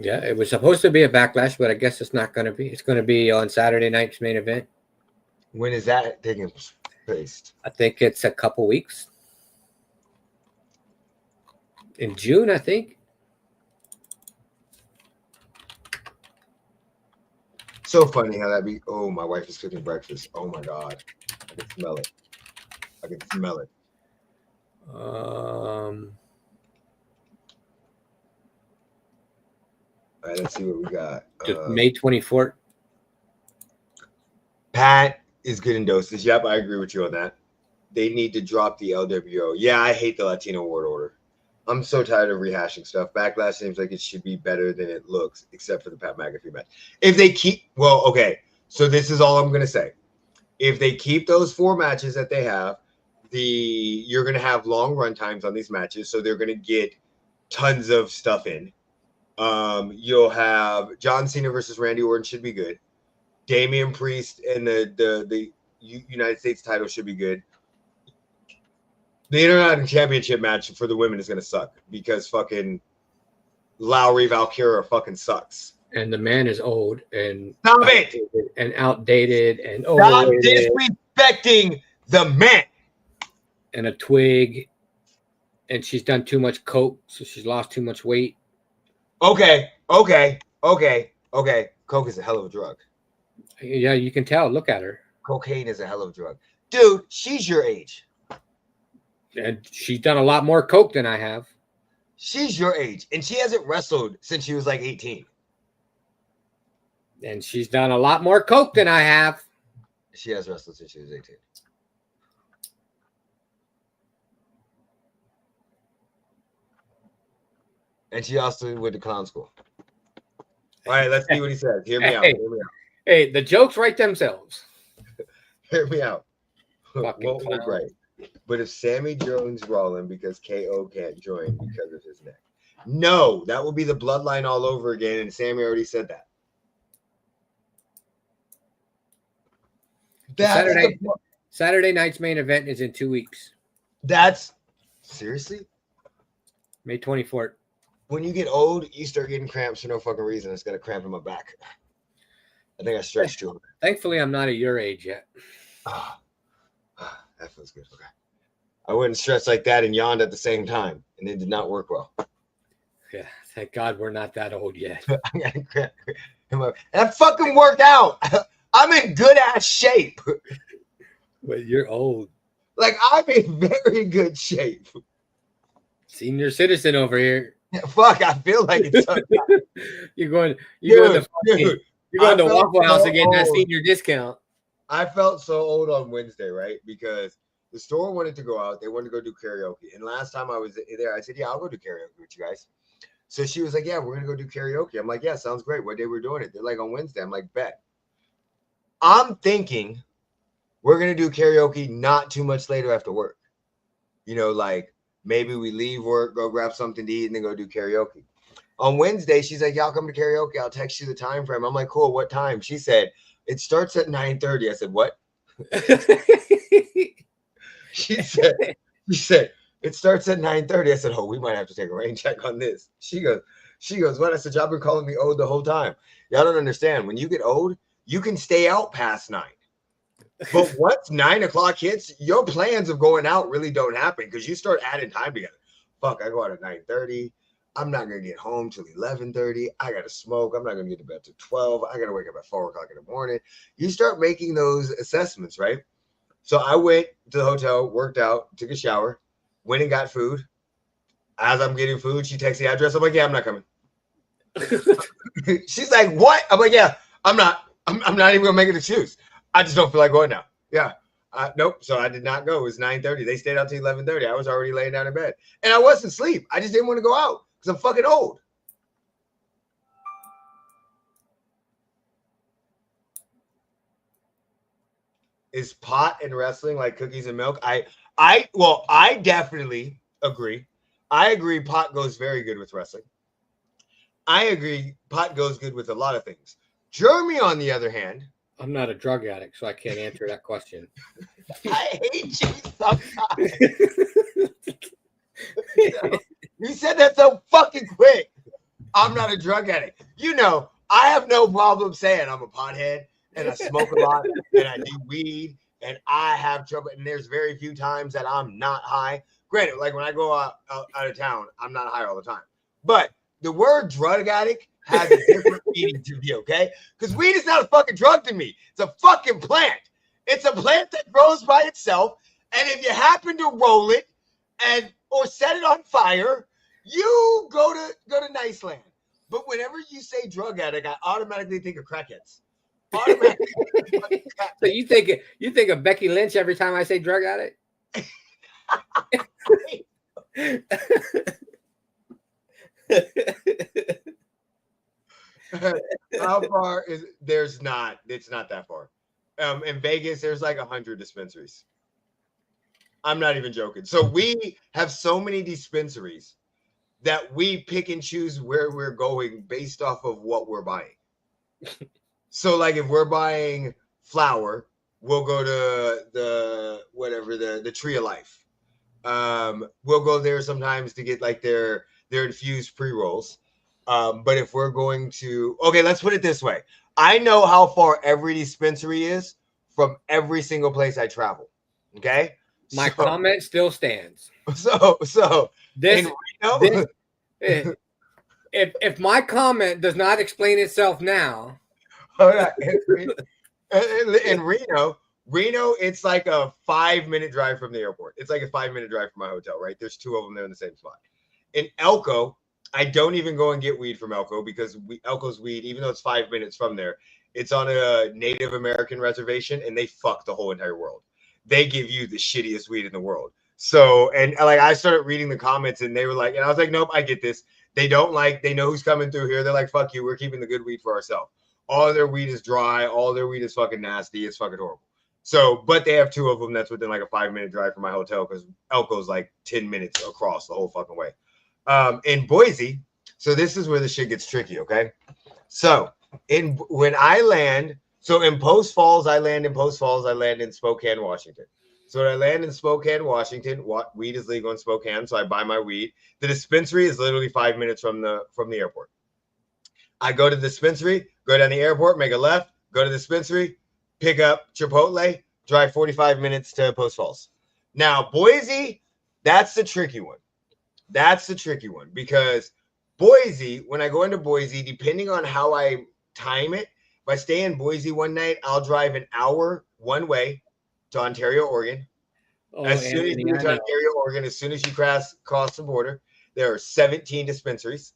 Yeah, it was supposed to be a backlash, but I guess it's not going to be. It's going to be on Saturday night's main event. When is that taking place? I think it's a couple weeks. In June, I think. So funny how that be. Oh, my wife is cooking breakfast. Oh my God. I can smell it. I can smell it. All right, let's see what we got. May 24th. Pat is good in doses. Yep, I agree with you on that. They need to drop the LWO. Yeah, I hate the Latino World Order. I'm so tired of rehashing stuff. Backlash seems like it should be better than it looks, except for the Pat McAfee match. If they keep, well, okay. So this is all I'm going to say. If they keep those 4 matches that they have, you're going to have long run times on these matches, so they're going to get tons of stuff in. You'll have John Cena versus Randy Orton should be good. Damian Priest and the United States title should be good. The Intercontinental Championship match for the women is going to suck because fucking Lowry Valkyra fucking sucks. And the man is old and outdated and overrated. Stop disrespecting the man. And a twig. And she's done too much coke, so she's lost too much weight. Okay. Coke is a hell of a drug. Yeah, you can tell. Look at her. Cocaine is a hell of a drug. Dude, she's your age. And she's done a lot more coke than I have. She's your age. And she hasn't wrestled since she was like 18. And she's done a lot more coke than I have. She has wrestled since she was 18. And she also went to clown school. All right, let's see what he says. Hear me out. Hey, the jokes write themselves. Hear me out. Won't look right. But if Sammy joins Rollin because KO can't join because of his neck. No, that will be the bloodline all over again, and Sammy already said that. Saturday night's main event is in 2 weeks. That's seriously? May 24th. When you get old, you start getting cramps for no fucking reason. It's got a cramp in my back. I think I stretched too hard. Thankfully, I'm not at your age yet. That feels good. Okay. I wouldn't stretch like that and yawned at the same time, and it did not work well. Yeah, thank God we're not that old yet. And I fucking worked out. I'm in good ass shape. But you're old. Like, I'm in very good shape. Senior citizen over here. Yeah, fuck, I feel like it's you're going to Waffle House to get that senior discount. I felt so old on Wednesday, right? Because the store wanted to go out. They wanted to go do karaoke. And last time I was there, I said, yeah, I'll go do karaoke with you guys. So she was like, yeah, we're going to go do karaoke. I'm like, yeah, sounds great. What day we're doing it? They're like, on Wednesday. I'm like, bet. I'm thinking we're going to do karaoke not too much later after work. You know, like maybe we leave work, go grab something to eat, and then go do karaoke. On Wednesday, she's like, y'all come to karaoke. I'll text you the time frame. I'm like, cool. What time? She said, it starts at 9:30. I said, what? She said, it starts at 9:30. I said, oh, we might have to take a rain check on this. She goes, what? I said, y'all been calling me old the whole time. Y'all don't understand. When you get old, you can stay out past 9. But once 9 o'clock hits, your plans of going out really don't happen because you start adding time together. Fuck, I go out at 9:30. I'm not going to get home till 11:30. I got to smoke. I'm not going to get to bed till 12. I got to wake up at 4 o'clock in the morning. You start making those assessments, right? So I went to the hotel, worked out, took a shower, went and got food. As I'm getting food, she texts the address. I'm like, yeah, I'm not coming. She's like, what? I'm like, yeah, I'm not. I'm not even going to make an excuse. I just don't feel like going now. Yeah. Nope. So I did not go. It was 9:30. They stayed out till 11:30. I was already laying down in bed. And I wasn't asleep. I just didn't want to go out because I'm fucking old. Is pot and wrestling like cookies and milk? I definitely agree. I agree pot goes very good with wrestling. I agree pot goes good with a lot of things. Jeremy, on the other hand, I'm not a drug addict, so I can't answer that question. I hate you sometimes. You said that so fucking quick. I'm not a drug addict. You know, I have no problem saying I'm a pothead and I smoke a lot and I do weed and I have trouble. And there's very few times that I'm not high. Granted, like when I go out of town, I'm not high all the time. But the word drug addict has a different meaning to me, okay? Because weed is not a fucking drug to me. It's a fucking plant. It's a plant that grows by itself. And if you happen to roll it or set it on fire, you go to nice land. But whenever you say drug addict, I automatically think of crackheads. So you think of Becky Lynch every time I say drug addict? How far is it's not that far. In Vegas, there's like 100 dispensaries. I'm not even joking. So we have so many dispensaries that we pick and choose where we're going based off of what we're buying. So like if we're buying flour, we'll go to the Tree of Life. We'll go there sometimes to get like their infused pre-rolls. But if we're going to, okay, let's put it this way. I know how far every dispensary is from every single place I travel. Okay. My comment still stands. So this if my comment does not explain itself now. In Reno, it's like a 5-minute drive from the airport. It's like a 5-minute drive from my hotel, right? There's 2 of them there in the same spot. In Elko, I don't even go and get weed from Elko because Elko's weed, even though it's 5 minutes from there, it's on a Native American reservation and they fuck the whole entire world. They give you the shittiest weed in the world. So, and like I started reading the comments and they were like, and I was like, nope, I get this. They know who's coming through here. They're like, fuck you. We're keeping the good weed for ourselves. All their weed is dry. All their weed is fucking nasty. It's fucking horrible. So, but they have 2 of them. That's within like a 5-minute drive from my hotel because Elko's like 10 minutes across the whole fucking way. In Boise, so this is where the shit gets tricky, okay? So when I land, so in Post Falls, I land in Spokane, Washington. So when I land in Spokane, Washington, weed is legal in Spokane, so I buy my weed. The dispensary is literally 5 minutes from the airport. I go to the dispensary, go down the airport, make a left, go to the dispensary, pick up Chipotle, drive 45 minutes to Post Falls. Now, Boise, that's the tricky one. That's the tricky one because Boise, when I go into Boise, depending on how I time it, if I stay in Boise one night, I'll drive an hour one way to Ontario, Oregon. As soon as you get to Ontario, Oregon, as soon as you cross the border, there are 17 dispensaries.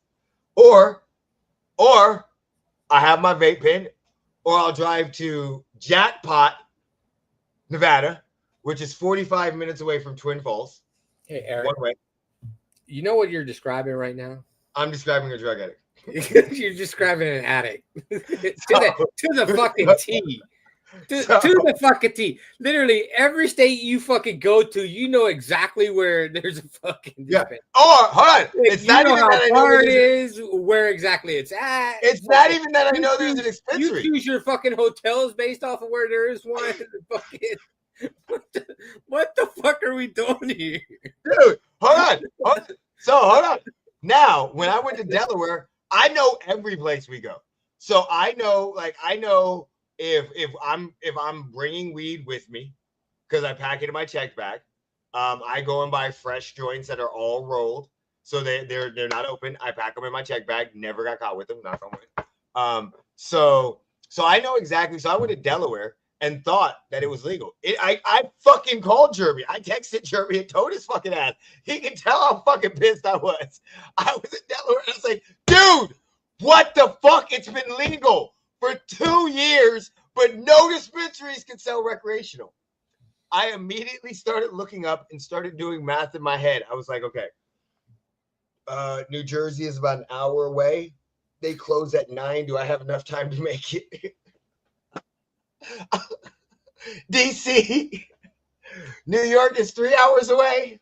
Or I have my vape pen, or I'll drive to Jackpot, Nevada, which is 45 minutes away from Twin Falls. Hey, Eric. One way. You know what you're describing right now? I'm describing a drug addict. You're describing an addict. to the fucking T. To the fucking T. Literally, every state you fucking go to, you know exactly where there's a fucking dispensary. Or, hold on. It's not even how far it is, where exactly it's at. It's not even that I know there's an dispensary. You choose your fucking hotels based off of where there is one. What the fuck are we doing here? Dude, hold on. So, hold on. Now, when I went to Delaware, I know every place we go. So, I know if I'm bringing weed with me because I pack it in my check bag. I go and buy fresh joints that are all rolled, so they're not open. I pack them in my check bag. Never got caught with them. Knock on wood. So I know exactly. So I went to Delaware and thought that it was legal. I fucking called Jeremy. I texted Jeremy and told his fucking ass. He can tell how fucking pissed I was. I was in Delaware and I was like, dude, what the fuck? It's been legal for 2 years, but no dispensaries can sell recreational. I immediately started looking up and started doing math in my head. I was like, okay, New Jersey is about an hour away. They close at 9. Do I have enough time to make it? DC, New York is 3 hours away.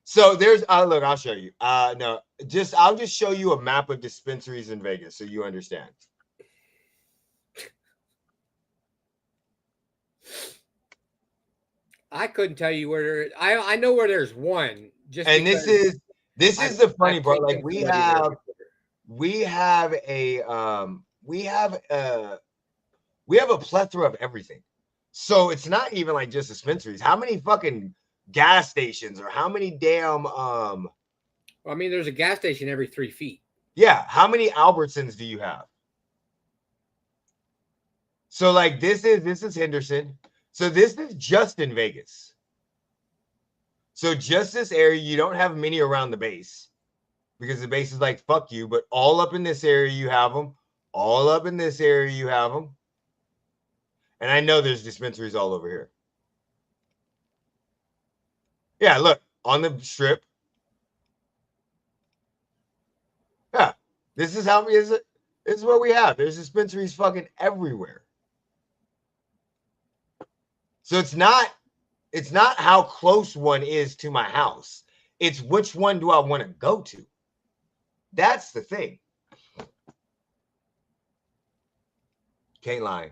So there's look, I'll show you. I'll just show you a map of dispensaries in Vegas so you understand. I couldn't tell you where there is. I know where there's one. This is the funny part. Like we have a plethora of everything. So it's not even like just dispensaries. How many fucking gas stations or how many damn I mean, there's a gas station every 3 feet. Yeah. How many Albertsons do you have? So like this is Henderson. So this is just in Vegas. So just this area, you don't have many around the base because the base is like, fuck you. But all up in this area, you have them. All up in this area, you have them. And I know there's dispensaries all over here. Yeah, look, on the strip. Yeah, this is how this is what we have. There's dispensaries fucking everywhere. So it's not how close one is to my house. It's which one do I want to go to? That's the thing. Can't lie.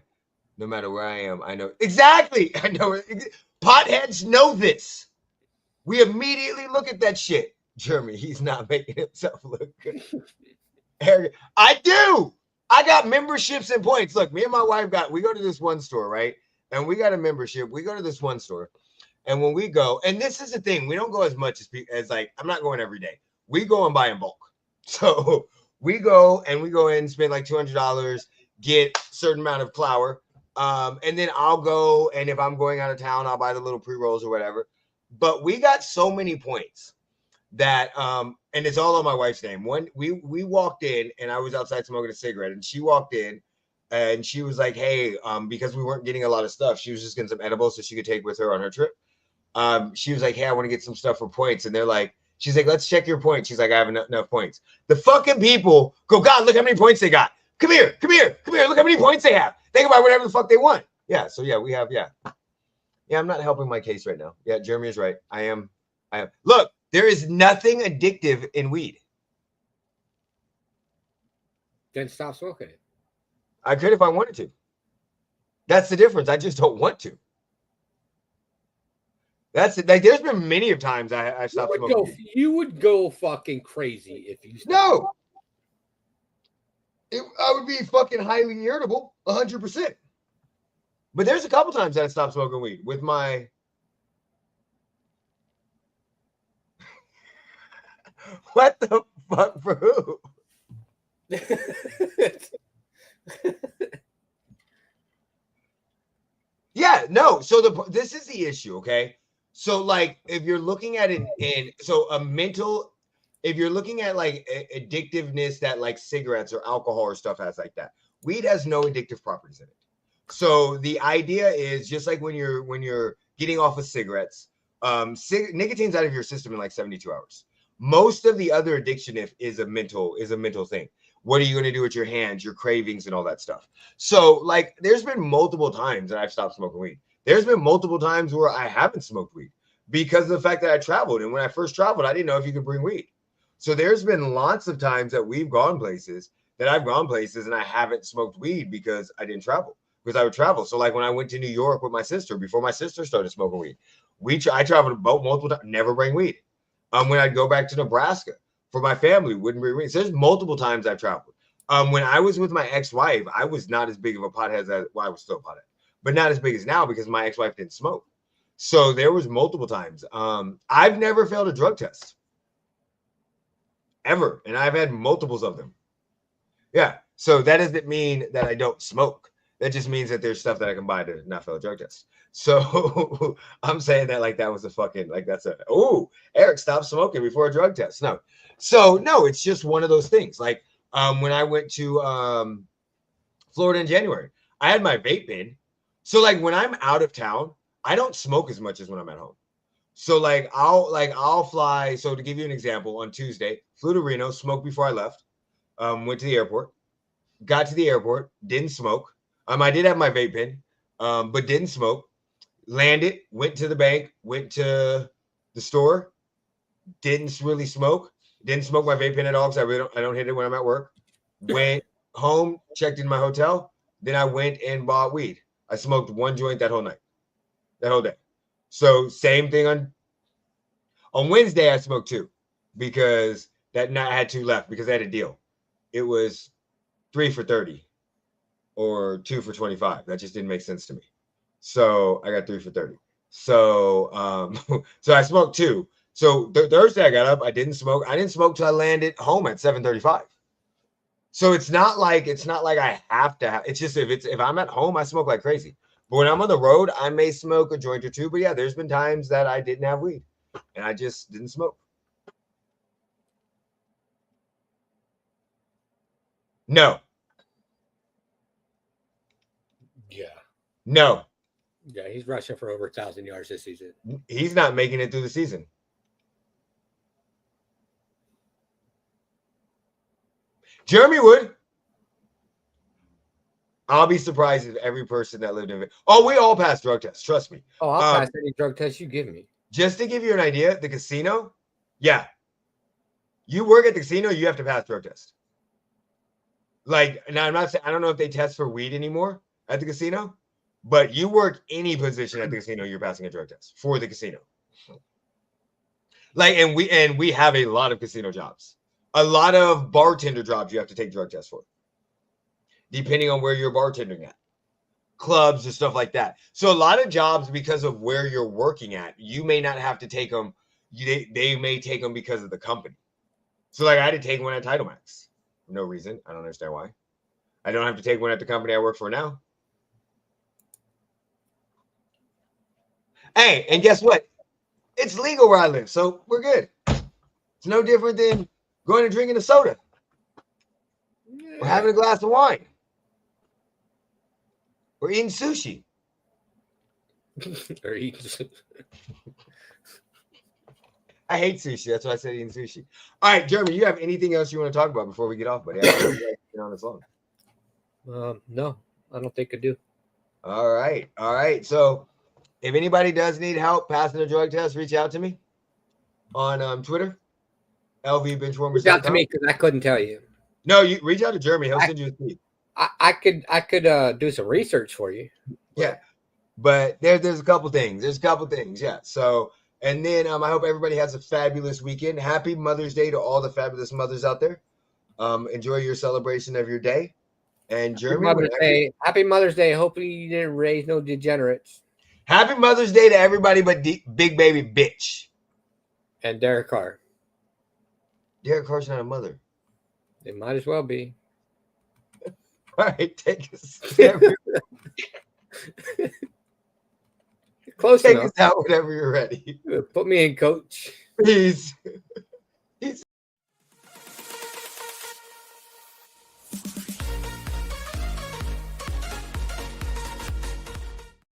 No matter where I am, I know exactly. I know. Potheads know this. We immediately look at that shit. Jeremy, he's not making himself look good. I do. I got memberships and points. Look, me and my wife we go to this one store, right? And we got a membership. We go to this one store. And when we go, and this is the thing, we don't go as much as like, I'm not going every day. We go and buy in bulk. So we go in and spend like $200, get a certain amount of flour. And then I'll go, and if I'm going out of town, I'll buy the little pre-rolls or whatever. But we got so many points that, and it's all on my wife's name. We walked in, and I was outside smoking a cigarette, and she walked in, and she was like, hey, because we weren't getting a lot of stuff, she was just getting some edibles so she could take with her on her trip. She was like, hey, I want to get some stuff for points. And they're like, she's like, let's check your points. She's like, I have enough points. The fucking people go, God, look how many points they got. Come here. Look how many points they have. They can buy whatever the fuck they want. Yeah. So yeah, we have, yeah. Yeah, I'm not helping my case right now. Yeah, Jeremy is right. I am. Look, there is nothing addictive in weed. Then stop smoking it. I could if I wanted to. That's the difference. I just don't want to. That's it. Like, there's been many of times I stopped smoking. You would go fucking crazy if you stopped. No. I would be fucking highly irritable, 100%. But there's a couple times that I stopped smoking weed with my. What the fuck for who? Yeah, no. So this is the issue, okay? So like, if you're looking at it if you're looking at like addictiveness that like cigarettes or alcohol or stuff has like that, weed has no addictive properties in it. So the idea is just like when you're getting off of cigarettes, nicotine's out of your system in like 72 hours. Most of the other addiction is a mental thing. What are you going to do with your hands, your cravings, and all that stuff? So, like, there's been multiple times that I've stopped smoking weed. There's been multiple times where I haven't smoked weed because of the fact that I traveled. And when I first traveled, I didn't know if you could bring weed. So there's been lots of times that I've gone places and I haven't smoked weed because I didn't travel, because I would travel. So, like, when I went to New York with my sister, before my sister started smoking weed, I traveled about multiple times, never bring weed. When I'd go back to Nebraska, for my family, wouldn't bring weed. So there's multiple times I've traveled. When I was with my ex-wife, I was not as big of a pothead I was still a pothead, but not as big as now because my ex-wife didn't smoke. So there was multiple times. I've never failed a drug test. Ever. And I've had multiples of them. Yeah. So that doesn't mean that I don't smoke. That just means that there's stuff that I can buy to not fail a drug test. So I'm saying that like that was a fucking, like that's Eric, stop smoking before a drug test. No. So no, it's just one of those things. Like when I went to Florida in January, I had my vape in. So like when I'm out of town, I don't smoke as much as when I'm at home. So like I'll fly. So to give you an example, on Tuesday, flew to Reno, smoked before I left, went to the airport, got to the airport, didn't smoke. I did have my vape in, but didn't smoke. Landed, went to the bank, went to the store, didn't really smoke. Didn't smoke my vape pen at all because I don't hit it when I'm at work. Went home, checked in my hotel. Then I went and bought weed. I smoked one joint that whole night, that whole day. So same thing on Wednesday. I smoked two because that night I had two left because I had a deal. It was 3 for $30 or 2 for $25. That just didn't make sense to me. So I got 3 for $30. So so I smoked two. So Thursday I got up, I didn't smoke. I didn't smoke till I landed home at 7:35. So it's not like I have to have. It's just if I'm at home, I smoke like crazy. But when I'm on the road, I may smoke a joint or two. But yeah, there's been times that I didn't have weed and I just didn't smoke. No. Yeah. No. Yeah, he's rushing for over 1,000 yards this season. He's not making it through the season. Jeremy would. I'll be surprised if every person that lived in it. Oh, we all passed drug tests. Trust me. Oh, I'll pass any drug test you give me. Just to give you an idea, the casino, yeah. You work at the casino, you have to pass drug test. Like, now I'm not saying, I don't know if they test for weed anymore at the casino, but you work any position at the casino, you're passing a drug test for the casino. Like, and we have a lot of casino jobs. A lot of bartender jobs you have to take drug tests for, depending on where you're bartending at, clubs and stuff like that. So a lot of jobs, because of where you're working at, you may not have to take them. They may take them because of the company. So like I had to take one at Title Max for no reason. I don't understand why. I don't have to take one at the company I work for now. Hey, and guess what? It's legal where I live, so we're good. It's no different than going and drinking a soda or having a glass of wine or eating sushi. Or eating sushi. I hate sushi. That's why I said eating sushi. All right, Jeremy, you have anything else you want to talk about before we get off, buddy? I don't know on this long. No, I don't think I do. All right. So if anybody does need help passing a drug test, reach out to me on Twitter, lvbenchwarmers.com. Reach out to me because I couldn't tell you. No, you reach out to Jeremy. He'll send you a tweet. I could do some research for you. Yeah, but there's a couple things. Yeah. So, and then I hope everybody has a fabulous weekend. Happy Mother's Day to all the fabulous mothers out there. Enjoy your celebration of your day. And Jeremy, Happy Mother's Day. Hopefully you didn't raise no degenerates. Happy Mother's Day to everybody but Big Baby Bitch. And Derek Carr. Derek Carr's not a mother. It might as well be. All right, take us. Close Take enough. us out whenever you're ready. Put me in, coach. Peace.